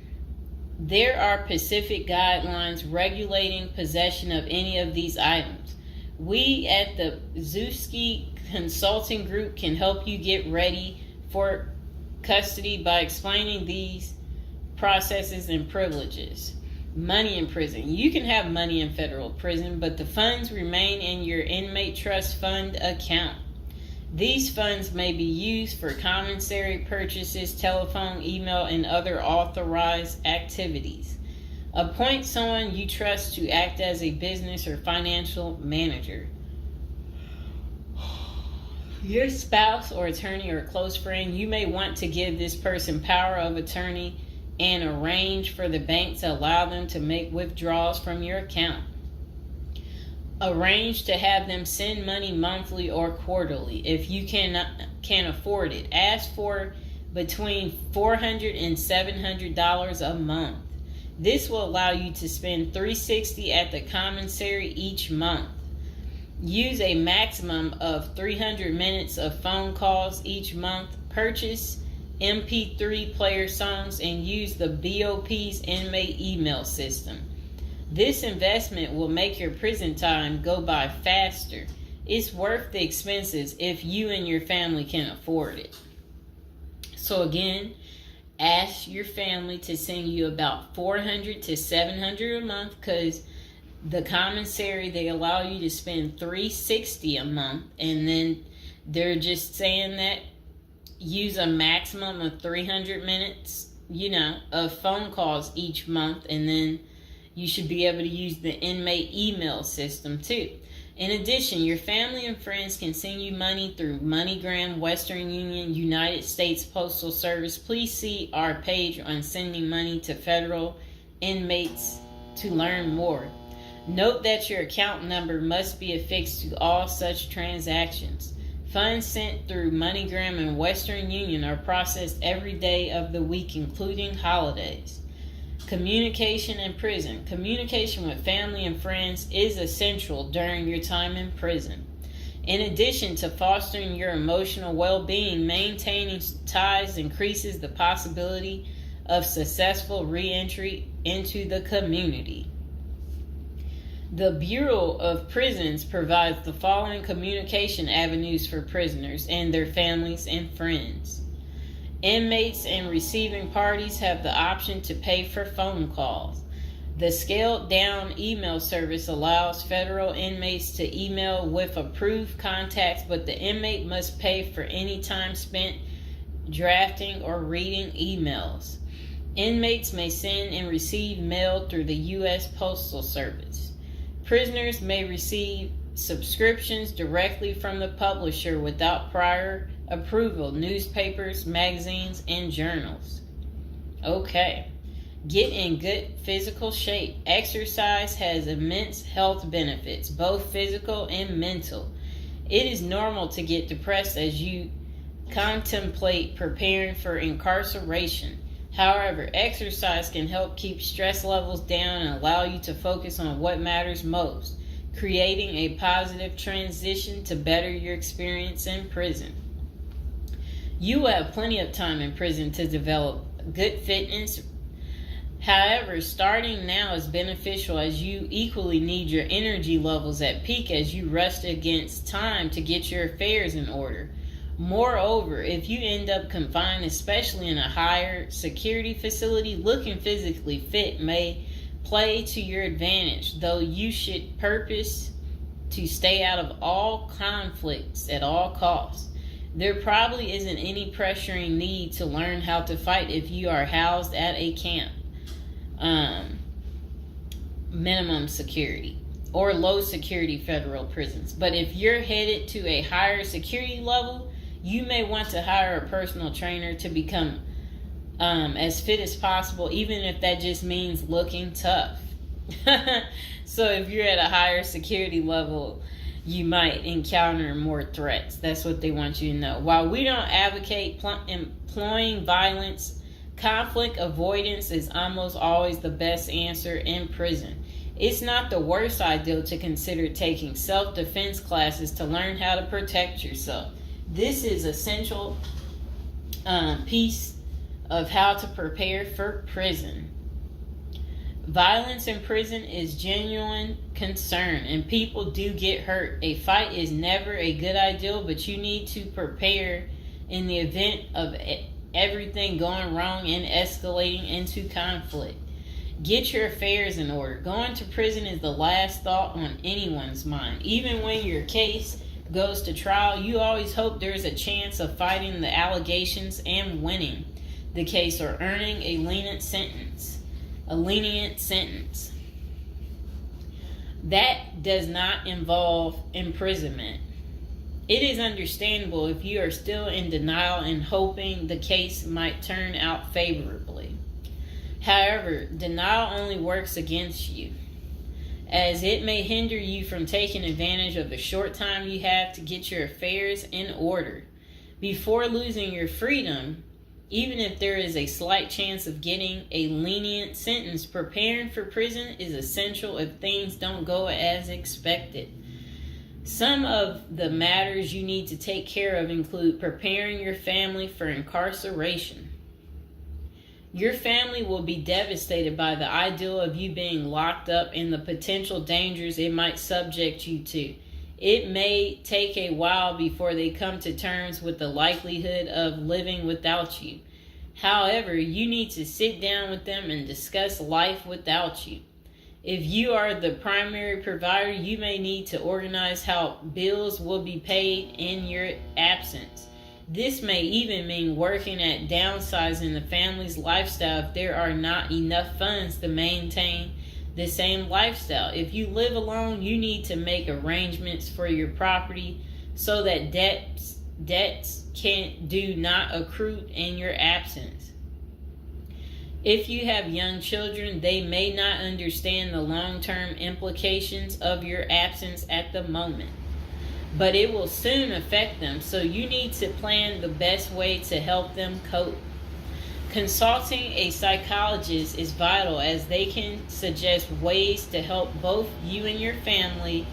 there are Pacific guidelines regulating possession of any of these items. We at the Zuski Consulting Group can help you get ready for custody by explaining these processes and privileges. Money in prison. You can have money in federal prison, but the funds remain in your inmate trust fund account. These funds may be used for commissary purchases, telephone, email, and other authorized activities. Appoint someone you trust to act as a business or financial manager. Your spouse or attorney or close friend, you may want to give this person power of attorney and arrange for the bank to allow them to make withdrawals from your account. Arrange to have them send money monthly or quarterly if you can afford it. Ask for between $400 and $700 a month. This will allow you to spend $360 at the commissary each month. Use a maximum of 300 minutes of phone calls each month. Purchase MP3 player songs and use the BOP's inmate email system. This investment will make your prison time go by faster. It's worth the expenses if you and your family can afford it. So again, ask your family to send you about $400 to $700 a month, because the commissary, they allow you to spend $360 a month, and then they're just saying that use a maximum of 300 minutes, of phone calls each month, and then you should be able to use the inmate email system too. In addition, your family and friends can send you money through MoneyGram, Western Union, United States Postal Service. Please see our page on sending money to federal inmates to learn more. Note that your account number must be affixed to all such transactions. Funds sent through MoneyGram and Western Union are processed every day of the week, including holidays. Communication in prison. Communication with family and friends is essential during your time in prison. In addition to fostering your emotional well-being, maintaining ties increases the possibility of successful re-entry into the community. The Bureau of Prisons provides the following communication avenues for prisoners and their families and friends. Inmates and receiving parties have the option to pay for phone calls. The scaled-down email service allows federal inmates to email with approved contacts, but the inmate must pay for any time spent drafting or reading emails. Inmates may send and receive mail through the U.S. Postal Service. Prisoners may receive subscriptions directly from the publisher without prior approval, newspapers, magazines, and journals. Okay. Get in good physical shape. Exercise has immense health benefits, both physical and mental. It is normal to get depressed as you contemplate preparing for incarceration. However, exercise can help keep stress levels down and allow you to focus on what matters most, creating a positive transition to better your experience in prison. You will have plenty of time in prison to develop good fitness. However, starting now is beneficial as you equally need your energy levels at peak as you rush against time to get your affairs in order. Moreover, if you end up confined, especially in a higher security facility, looking physically fit may play to your advantage, though you should purpose to stay out of all conflicts at all costs. There probably isn't any pressuring need to learn how to fight if you are housed at a camp. Minimum security or low security federal prisons. But if you're headed to a higher security level, you may want to hire a personal trainer to become as fit as possible, even if that just means looking tough. So if you're at a higher security level, you might encounter more threats. That's what they want you to know. While we don't advocate employing violence, conflict avoidance is almost always the best answer in prison. It's not the worst idea to consider taking self-defense classes to learn how to protect yourself. This is an essential piece of how to prepare for prison. Violence in prison is genuine concern, and people do get hurt. A fight is never a good idea, but you need to prepare in the event of everything going wrong and escalating into conflict. Get your affairs in order. Going to prison is the last thought on anyone's mind. Even when your case goes to trial, you always hope there's a chance of fighting the allegations and winning the case or earning a lenient sentence. That does not involve imprisonment. It is understandable if you are still in denial and hoping the case might turn out favorably. However, denial only works against you, as it may hinder you from taking advantage of the short time you have to get your affairs in order. Before losing your freedom, even if there is a slight chance of getting a lenient sentence, preparing for prison is essential if things don't go as expected. Some of the matters you need to take care of include preparing your family for incarceration. Your family will be devastated by the idea of you being locked up and the potential dangers it might subject you to. It may take a while before they come to terms with the likelihood of living without you. However, you need to sit down with them and discuss life without you. If you are the primary provider, you may need to organize how bills will be paid in your absence. This may even mean working at downsizing the family's lifestyle if there are not enough funds to maintain the same lifestyle. If you live alone, you need to make arrangements for your property so that debts do not accrue in your absence. If you have young children, they may not understand the long-term implications of your absence at the moment, but it will soon affect them, so you need to plan the best way to help them cope. Consulting a psychologist is vital, as they can suggest ways to help both you and your family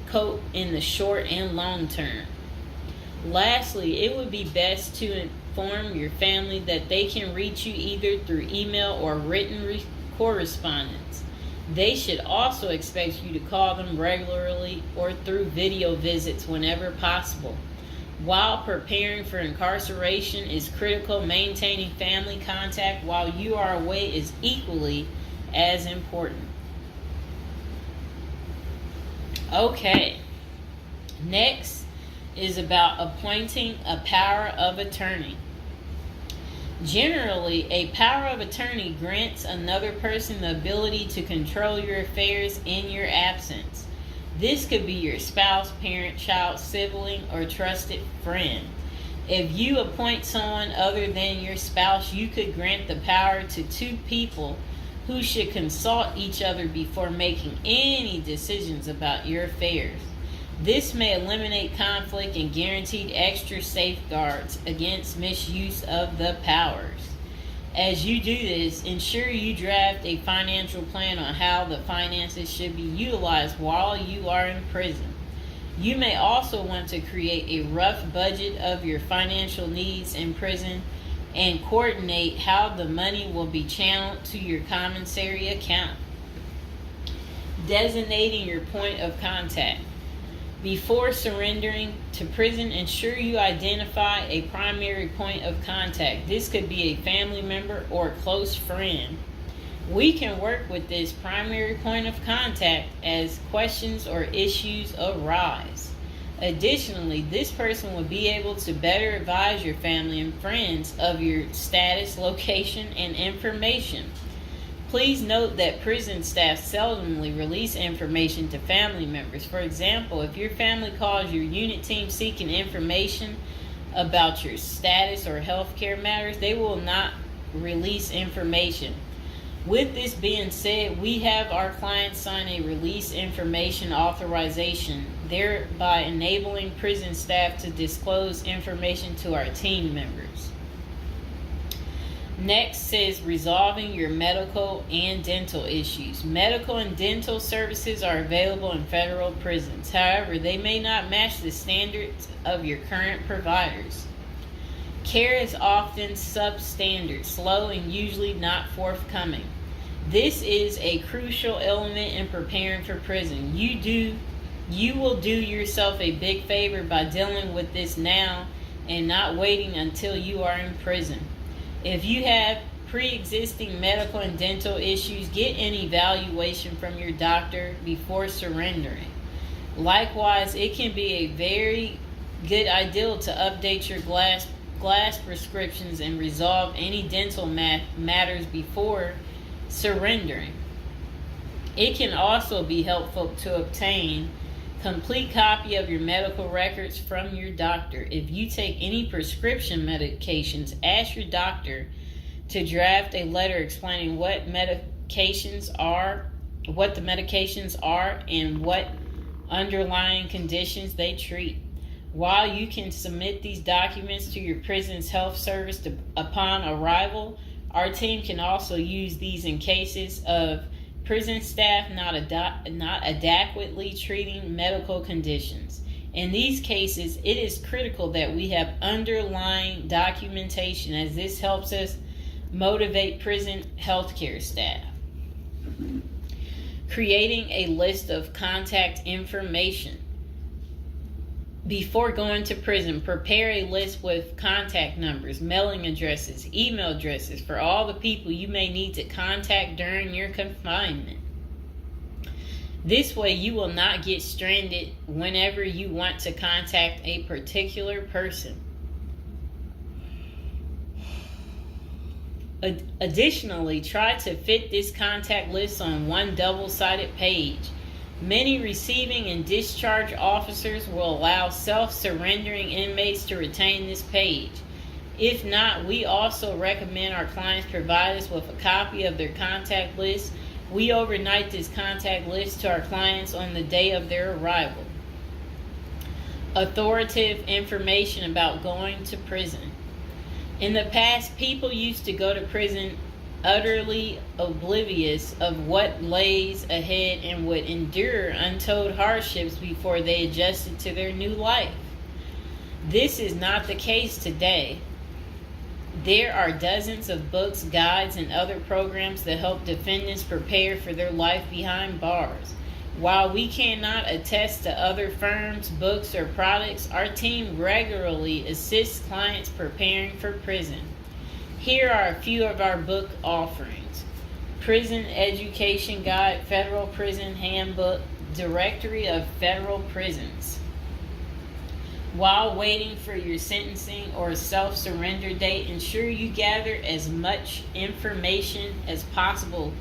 cope in the short and long term. Lastly, it would be best to inform your family that they can reach you either through email or written correspondence. They should also expect you to call them regularly or through video visits whenever possible. While preparing for incarceration is critical, maintaining family contact while you are away is equally as important. Okay, next is about appointing a power of attorney. Generally, a power of attorney grants another person the ability to control your affairs in your absence. This could be your spouse, parent, child, sibling, or trusted friend. If you appoint someone other than your spouse, you could grant the power to two people who should consult each other before making any decisions about your affairs. This may eliminate conflict and guarantee extra safeguards against misuse of the powers. As you do this, ensure you draft a financial plan on how the finances should be utilized while you are in prison. You may also want to create a rough budget of your financial needs in prison and coordinate how the money will be channeled to your commissary account. Designating your point of contact. Before surrendering to prison, ensure you identify a primary point of contact. This could be a family member or a close friend. We can work with this primary point of contact as questions or issues arise. Additionally, this person will be able to better advise your family and friends of your status, location, and information. Please note that prison staff seldomly release information to family members. For example, if your family calls your unit team seeking information about your status or healthcare matters, they will not release information. With this being said, we have our clients sign a release information authorization, thereby enabling prison staff to disclose information to our team members. Next is resolving your medical and dental issues. Medical and dental services are available in federal prisons. However, they may not match the standards of your current providers. Care is often substandard, slow, and usually not forthcoming. This is a crucial element in preparing for prison. You will do yourself a big favor by dealing with this now and not waiting until you are in prison. If you have pre-existing medical and dental issues, get an evaluation from your doctor before surrendering. Likewise, it can be a very good idea to update your glass prescriptions and resolve any dental matters before surrendering. It can also be helpful to obtain complete copy of your medical records from your doctor. If you take any prescription medications, ask your doctor to draft a letter explaining what the medications are, and what underlying conditions they treat. While you can submit these documents to your prison's health service upon arrival, our team can also use these in cases of prison staff not adequately treating medical conditions. In these cases, it is critical that we have underlying documentation, as this helps us motivate prison healthcare staff. Creating a list of contact information. Before going to prison, prepare a list with contact numbers, mailing addresses, email addresses for all the people you may need to contact during your confinement. This way, you will not get stranded whenever you want to contact a particular person. Additionally, try to fit this contact list on one double-sided page. Many receiving and discharge officers will allow self-surrendering inmates to retain this page. If not, we also recommend our clients provide us with a copy of their contact list. We overnight this contact list to our clients on the day of their arrival. Authoritative information about going to prison. In the past, people used to go to prison utterly oblivious of what lays ahead and would endure untold hardships before they adjusted to their new life. This is not the case today. There are dozens of books, guides, and other programs that help defendants prepare for their life behind bars. While we cannot attest to other firms, books, or products, our team regularly assists clients preparing for prison. Here are a few of our book offerings: Prison Education Guide, Federal Prison Handbook, Directory of Federal Prisons. While waiting for your sentencing or self-surrender date, ensure you gather as much information as possible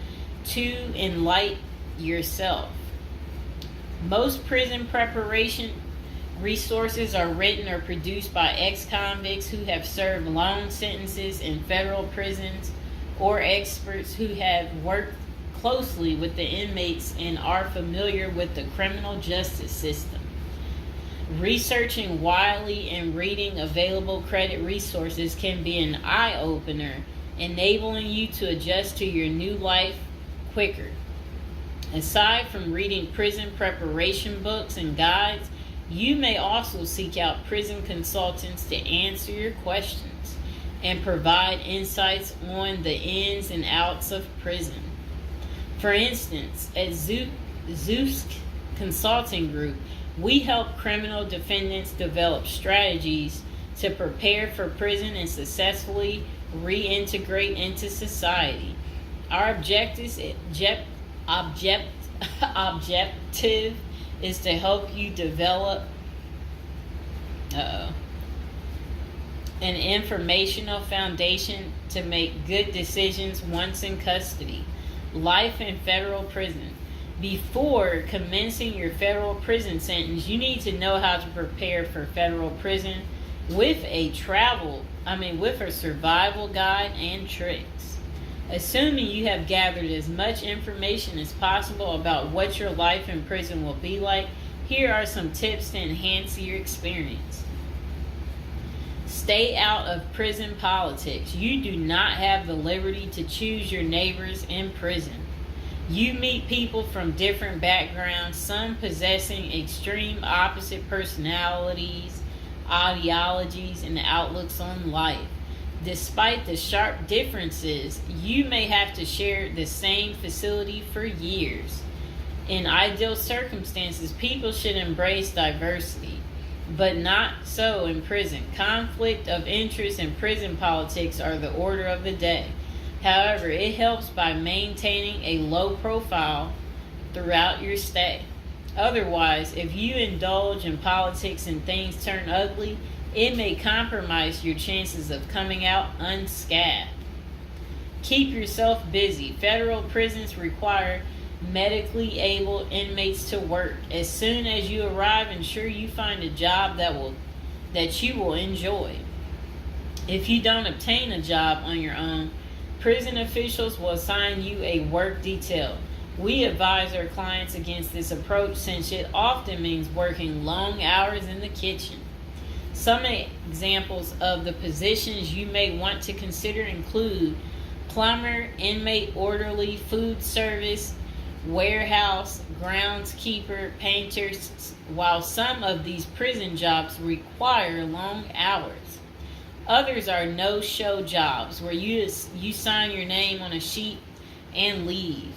to enlighten yourself. Most prison preparation resources are written or produced by ex-convicts who have served long sentences in federal prisons, or experts who have worked closely with the inmates and are familiar with the criminal justice system. Researching widely and reading available credit resources can be an eye-opener, enabling you to adjust to your new life quicker. Aside from reading prison preparation books and guides, you may also seek out prison consultants to answer your questions and provide insights on the ins and outs of prison. For instance, at Zeus Consulting Group, we help criminal defendants develop strategies to prepare for prison and successfully reintegrate into society. Our objective is to help you develop an informational foundation to make good decisions once in custody. Life in federal prison. Before commencing your federal prison sentence, you need to know how to prepare for federal prison with a survival guide and tricks. Assuming you have gathered as much information as possible about what your life in prison will be like, here are some tips to enhance your experience. Stay out of prison politics. You do not have the liberty to choose your neighbors in prison. You meet people from different backgrounds, some possessing extreme opposite personalities, ideologies, and outlooks on life. Despite the sharp differences, you may have to share the same facility for years. In ideal circumstances, people should embrace diversity, but not so in prison. Conflict of interest and prison politics are the order of the day. However, it helps by maintaining a low profile throughout your stay. Otherwise, if you indulge in politics and things turn ugly, it may compromise your chances of coming out unscathed. Keep yourself busy. Federal prisons require medically able inmates to work. As soon as you arrive, ensure you find a job that you will enjoy. If you don't obtain a job on your own, prison officials will assign you a work detail. We advise our clients against this approach since it often means working long hours in the kitchen. Some examples of the positions you may want to consider include plumber, inmate orderly, food service, warehouse, groundskeeper, painters. While some of these prison jobs require long hours, others are no-show jobs where you sign your name on a sheet and leave.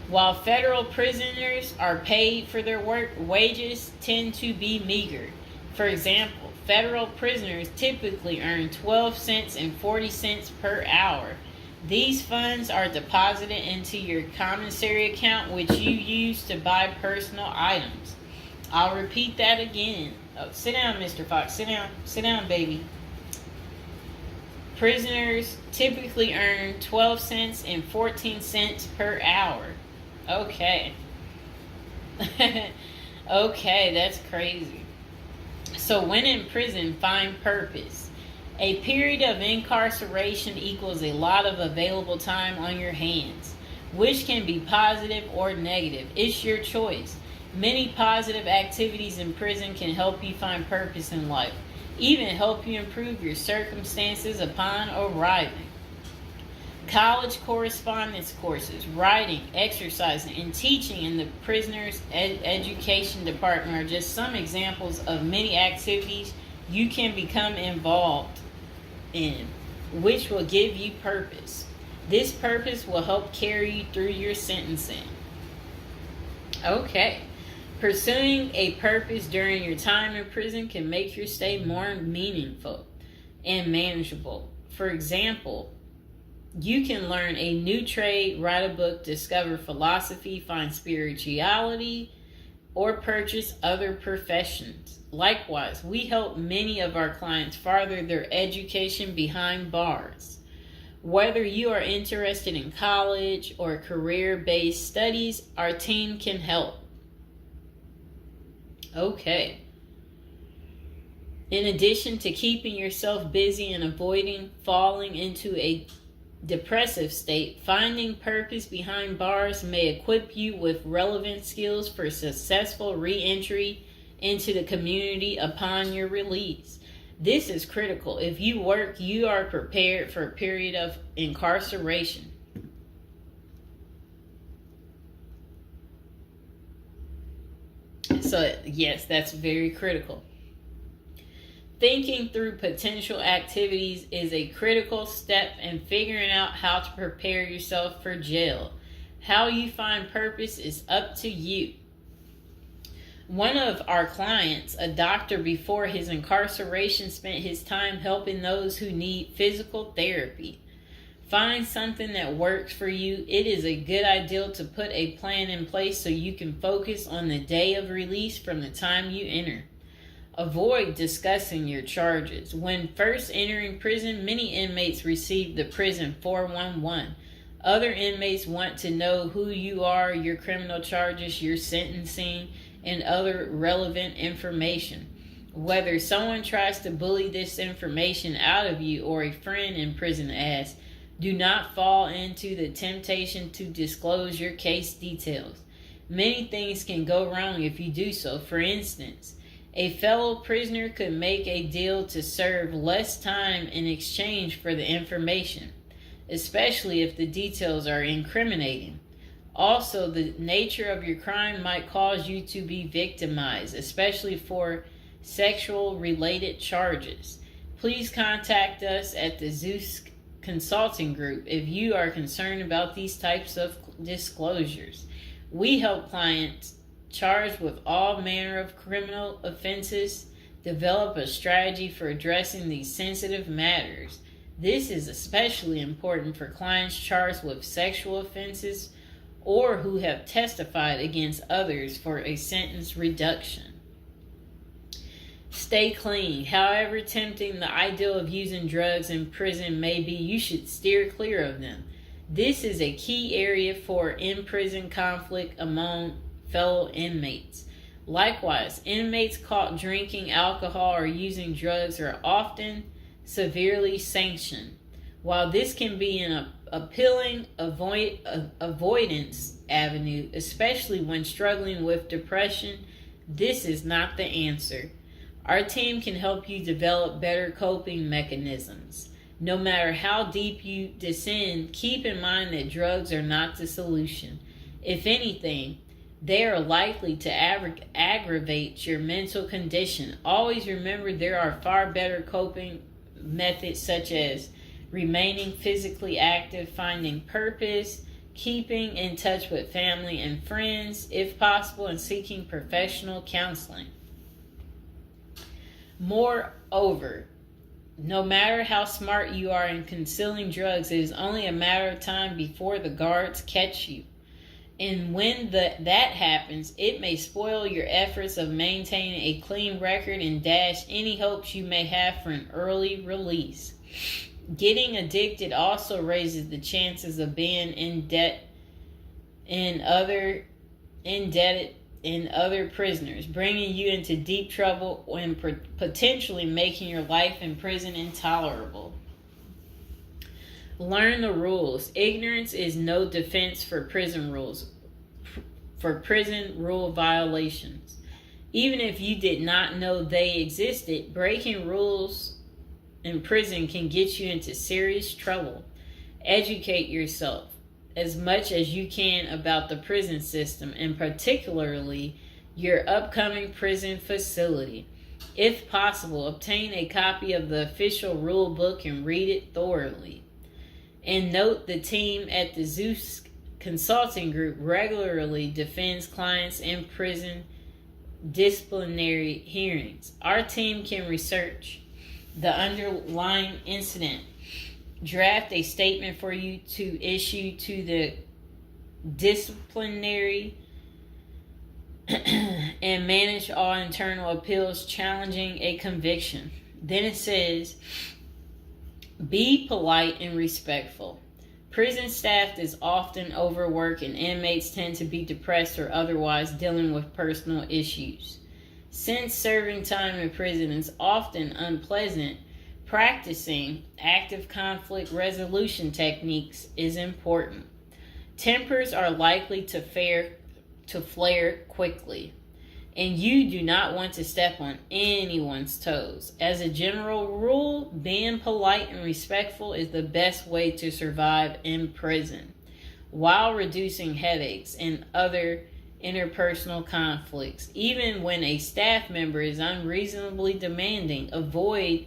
While federal prisoners are paid for their work, wages tend to be meager. For example, federal prisoners typically earn 12 cents and 40 cents per hour. These funds are deposited into your commissary account, which you use to buy personal items. I'll repeat that again. Oh, sit down, Mr. Fox. Sit down. Sit down, baby. Prisoners typically earn 12 cents and 14 cents per hour. Okay. Okay, that's crazy. So when in prison, find purpose. A period of incarceration equals a lot of available time on your hands, which can be positive or negative. It's your choice. Many positive activities in prison can help you find purpose in life, even help you improve your circumstances upon arriving. College correspondence courses, writing, exercising, and teaching in the prisoner's education department are just some examples of many activities you can become involved in, which will give you purpose. This purpose will help carry you through your sentencing. Okay. Pursuing a purpose during your time in prison can make your stay more meaningful and manageable. For example, you can learn a new trade, write a book, discover philosophy, find spirituality, or purchase other professions. Likewise, we help many of our clients further their education behind bars. Whether you are interested in college or career-based studies, our team can help. Okay. In addition to keeping yourself busy and avoiding falling into a depressive state, finding purpose behind bars may equip you with relevant skills for successful re-entry into the community upon your release. This is critical. If you work, you are prepared for a period of incarceration. So, yes, that's very critical. Thinking through potential activities is a critical step in figuring out how to prepare yourself for jail. How you find purpose is up to you. One of our clients, a doctor before his incarceration, spent his time helping those who need physical therapy. Find something that works for you. It is a good idea to put a plan in place so you can focus on the day of release from the time you enter. Avoid discussing your charges. When first entering prison, many inmates receive the prison 411. Other inmates want to know who you are, your criminal charges, your sentencing, and other relevant information. Whether someone tries to bully this information out of you or a friend in prison asks, do not fall into the temptation to disclose your case details. Many things can go wrong if you do so. For instance, a fellow prisoner could make a deal to serve less time in exchange for the information, especially if the details are incriminating. Also, the nature of your crime might cause you to be victimized, especially for sexual-related charges. Please contact us at the Zeus Consulting Group if you are concerned about these types of disclosures. We help clients charged with all manner of criminal offenses develop a strategy for addressing these sensitive matters. This is especially important for clients charged with sexual offenses or who have testified against others for a sentence reduction. Stay clean. However tempting the ideal of using drugs in prison may be, you should steer clear of them. This is a key area for in-prison conflict among fellow inmates. Likewise, inmates caught drinking alcohol or using drugs are often severely sanctioned. While this can be an appealing avoidance avenue, especially when struggling with depression, this is not the answer. Our team can help you develop better coping mechanisms. No matter how deep you descend, keep in mind that drugs are not the solution. If anything, they are likely to aggravate your mental condition. Always remember there are far better coping methods such as remaining physically active, finding purpose, keeping in touch with family and friends, if possible, and seeking professional counseling. Moreover, no matter how smart you are in concealing drugs, it is only a matter of time before the guards catch you. And when that happens, it may spoil your efforts of maintaining a clean record and dash any hopes you may have for an early release. Getting addicted also raises the chances of being indebted in other prisoners, bringing you into deep trouble and potentially making your life in prison intolerable. Learn the rules. Ignorance is no defense for prison rules, for prison rule violations. Even if you did not know they existed, breaking rules in prison can get you into serious trouble. Educate yourself as much as you can about the prison system, and particularly your upcoming prison facility. If possible, obtain a copy of the official rule book and read it thoroughly. And note the team at the Zeus Consulting Group regularly defends clients in prison disciplinary hearings. Our team can research the underlying incident, draft a statement for you to issue to the disciplinary, and manage all internal appeals challenging a conviction. Then it says, be polite and respectful. Prison staff is often overworked and inmates tend to be depressed or otherwise dealing with personal issues. Since serving time in prison is often unpleasant, practicing active conflict resolution techniques is important. Tempers are likely to flare quickly, and you do not want to step on anyone's toes. As a general rule, being polite and respectful is the best way to survive in prison, while reducing headaches and other interpersonal conflicts. Even when a staff member is unreasonably demanding, avoid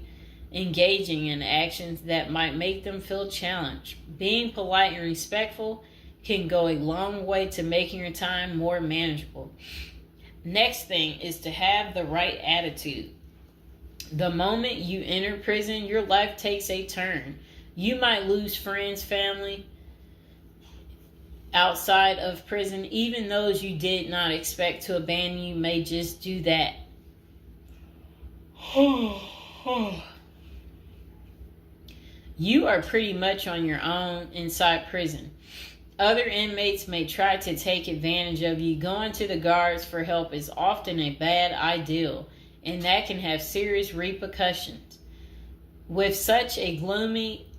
engaging in actions that might make them feel challenged. Being polite and respectful can go a long way to making your time more manageable. Next thing is to have the right attitude. The moment you enter prison, your life takes a turn. You might lose friends, family outside of prison. Even those you did not expect to abandon you may just do that. You are pretty much on your own inside prison. Other inmates may try to take advantage of you. Going to the guards for help is often a bad idea, and that can have serious repercussions. With such a gloomy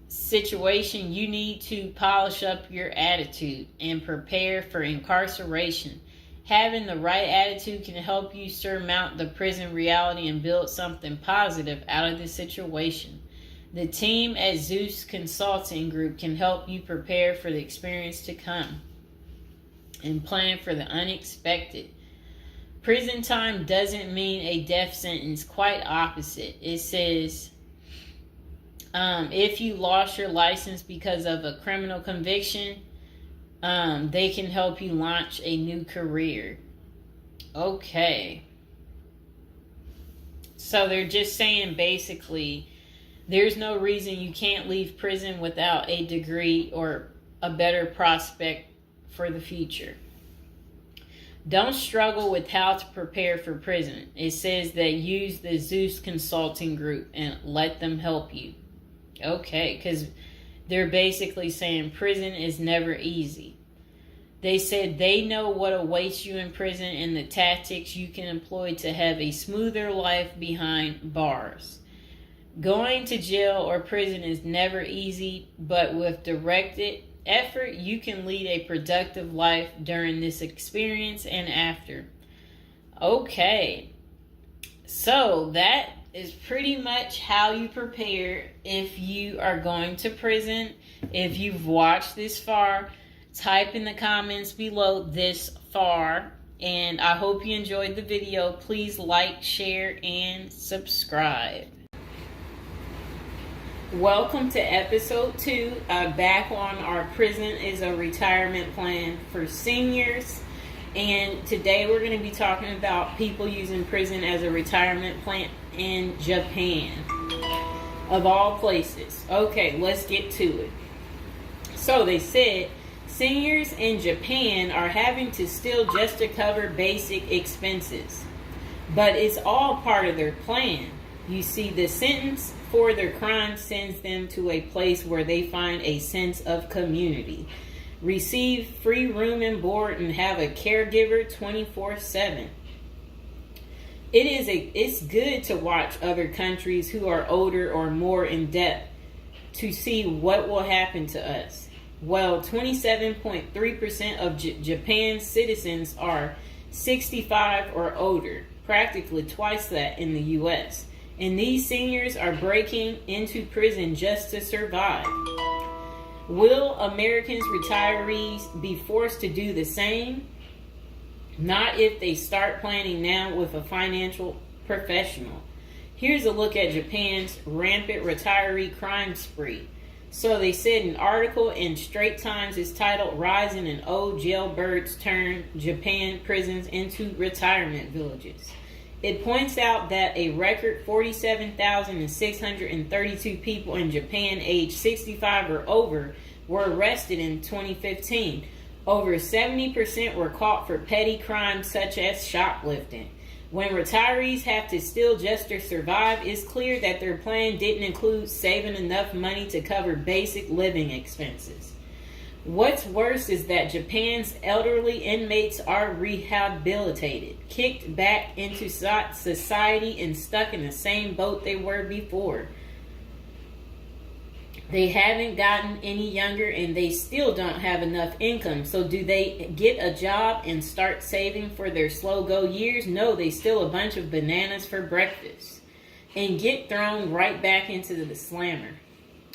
situation, you need to polish up your attitude and prepare for incarceration. Having the right attitude can help you surmount the prison reality and build something positive out of the situation. The team at Zeus Consulting Group can help you prepare for the experience to come and plan for the unexpected. Prison time doesn't mean a death sentence, quite opposite. It says, if you lost your license because of a criminal conviction, they can help you launch a new career. Okay. So they're just saying basically, there's no reason you can't leave prison without a degree or a better prospect for the future. Don't struggle with how to prepare for prison. It says that use the Zeus Consulting Group and let them help you. Okay, because they're basically saying prison is never easy. They said they know what awaits you in prison and the tactics you can employ to have a smoother life behind bars. Going to jail or prison is never easy, but with directed effort, you can lead a productive life during this experience and after. Okay, so that is pretty much how you prepare if you are going to prison. If you've watched this far, type in the comments below this far, and I hope you enjoyed the video. Please like, share, and subscribe. Welcome to episode 2, back on our Prison is a Retirement Plan for Seniors. And today we're going to be talking about people using prison as a retirement plan in Japan, of all places. Okay, let's get to it. So they said seniors in Japan are having to steal just to cover basic expenses, but it's all part of their plan. You see, the sentence for their crime sends them to a place where they find a sense of community, receive free room and board, and have a caregiver 24/7. It's good to watch other countries who are older or more in depth to see what will happen to us. Well, 27.3% of Japan's citizens are 65 or older, practically twice that in the U.S., and these seniors are breaking into prison just to survive. Will Americans retirees be forced to do the same? Not if they start planning now with a financial professional. Here's a look at Japan's rampant retiree crime spree. So they said an article in Straits Times is titled "Rising and Old Jailbirds Turn Japan Prisons into Retirement Villages." It points out that a record 47,632 people in Japan aged 65 or over were arrested in 2015. Over 70% were caught for petty crimes such as shoplifting. When retirees have to steal just to survive, it's clear that their plan didn't include saving enough money to cover basic living expenses. What's worse is that Japan's elderly inmates are rehabilitated, kicked back into society, and stuck in the same boat they were before. They haven't gotten any younger and they still don't have enough income. So do they get a job and start saving for their slow go years? No, they steal a bunch of bananas for breakfast and get thrown right back into the slammer.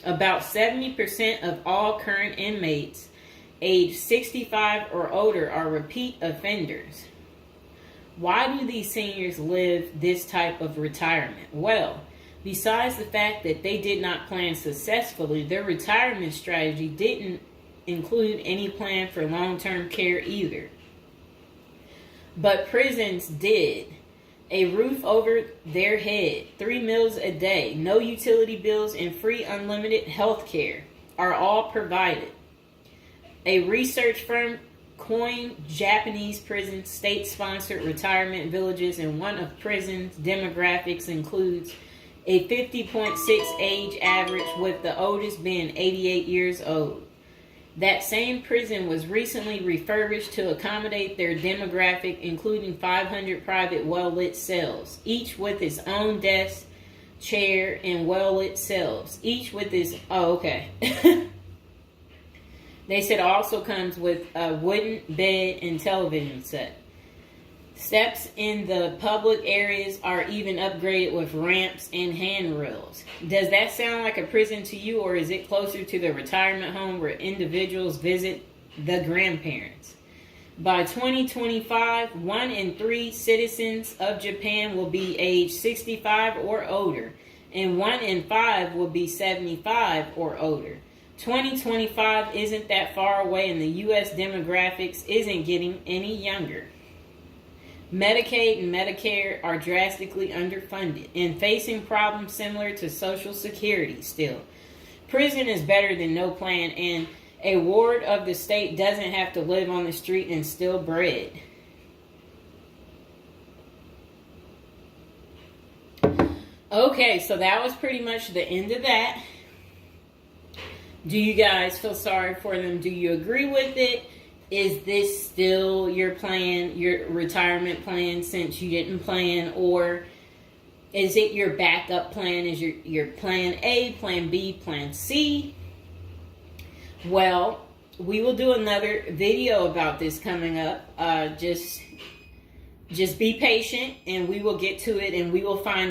About 70% of all current inmates aged 65 or older are repeat offenders. Why do these seniors live this type of retirement? Well, besides the fact that they did not plan successfully, their retirement strategy didn't include any plan for long-term care either. But prisons did. A roof over their head, 3 meals a day, no utility bills, and free unlimited health care are all provided. A research firm coined Japanese prison state-sponsored retirement villages, and one of prisons' demographics includes a 50.6 age average, with the oldest being 88 years old. That same prison was recently refurbished to accommodate their demographic, including 500 private well-lit cells, each with its own desk, chair, and well-lit cells, each with its... Oh, okay. They said also comes with a wooden bed and television set. Steps in the public areas are even upgraded with ramps and handrails. Does that sound like a prison to you, or is it closer to the retirement home where individuals visit the grandparents? By 2025, 1 in 3 citizens of Japan will be age 65 or older, and 1 in 5 will be 75 or older. 2025 isn't that far away, and the U.S. demographics isn't getting any younger. Medicaid and Medicare are drastically underfunded and facing problems similar to Social Security still. Prison is better than no plan, and a ward of the state doesn't have to live on the street and steal bread. Okay, so that was pretty much the end of that. Do you guys feel sorry for them? Do you agree with it? Is this still your plan, your retirement plan, since you didn't plan? Or is it your backup plan? Is your plan A, plan B, plan C? Well, we will do another video about this coming up. Just be patient and we will get to it, and we will find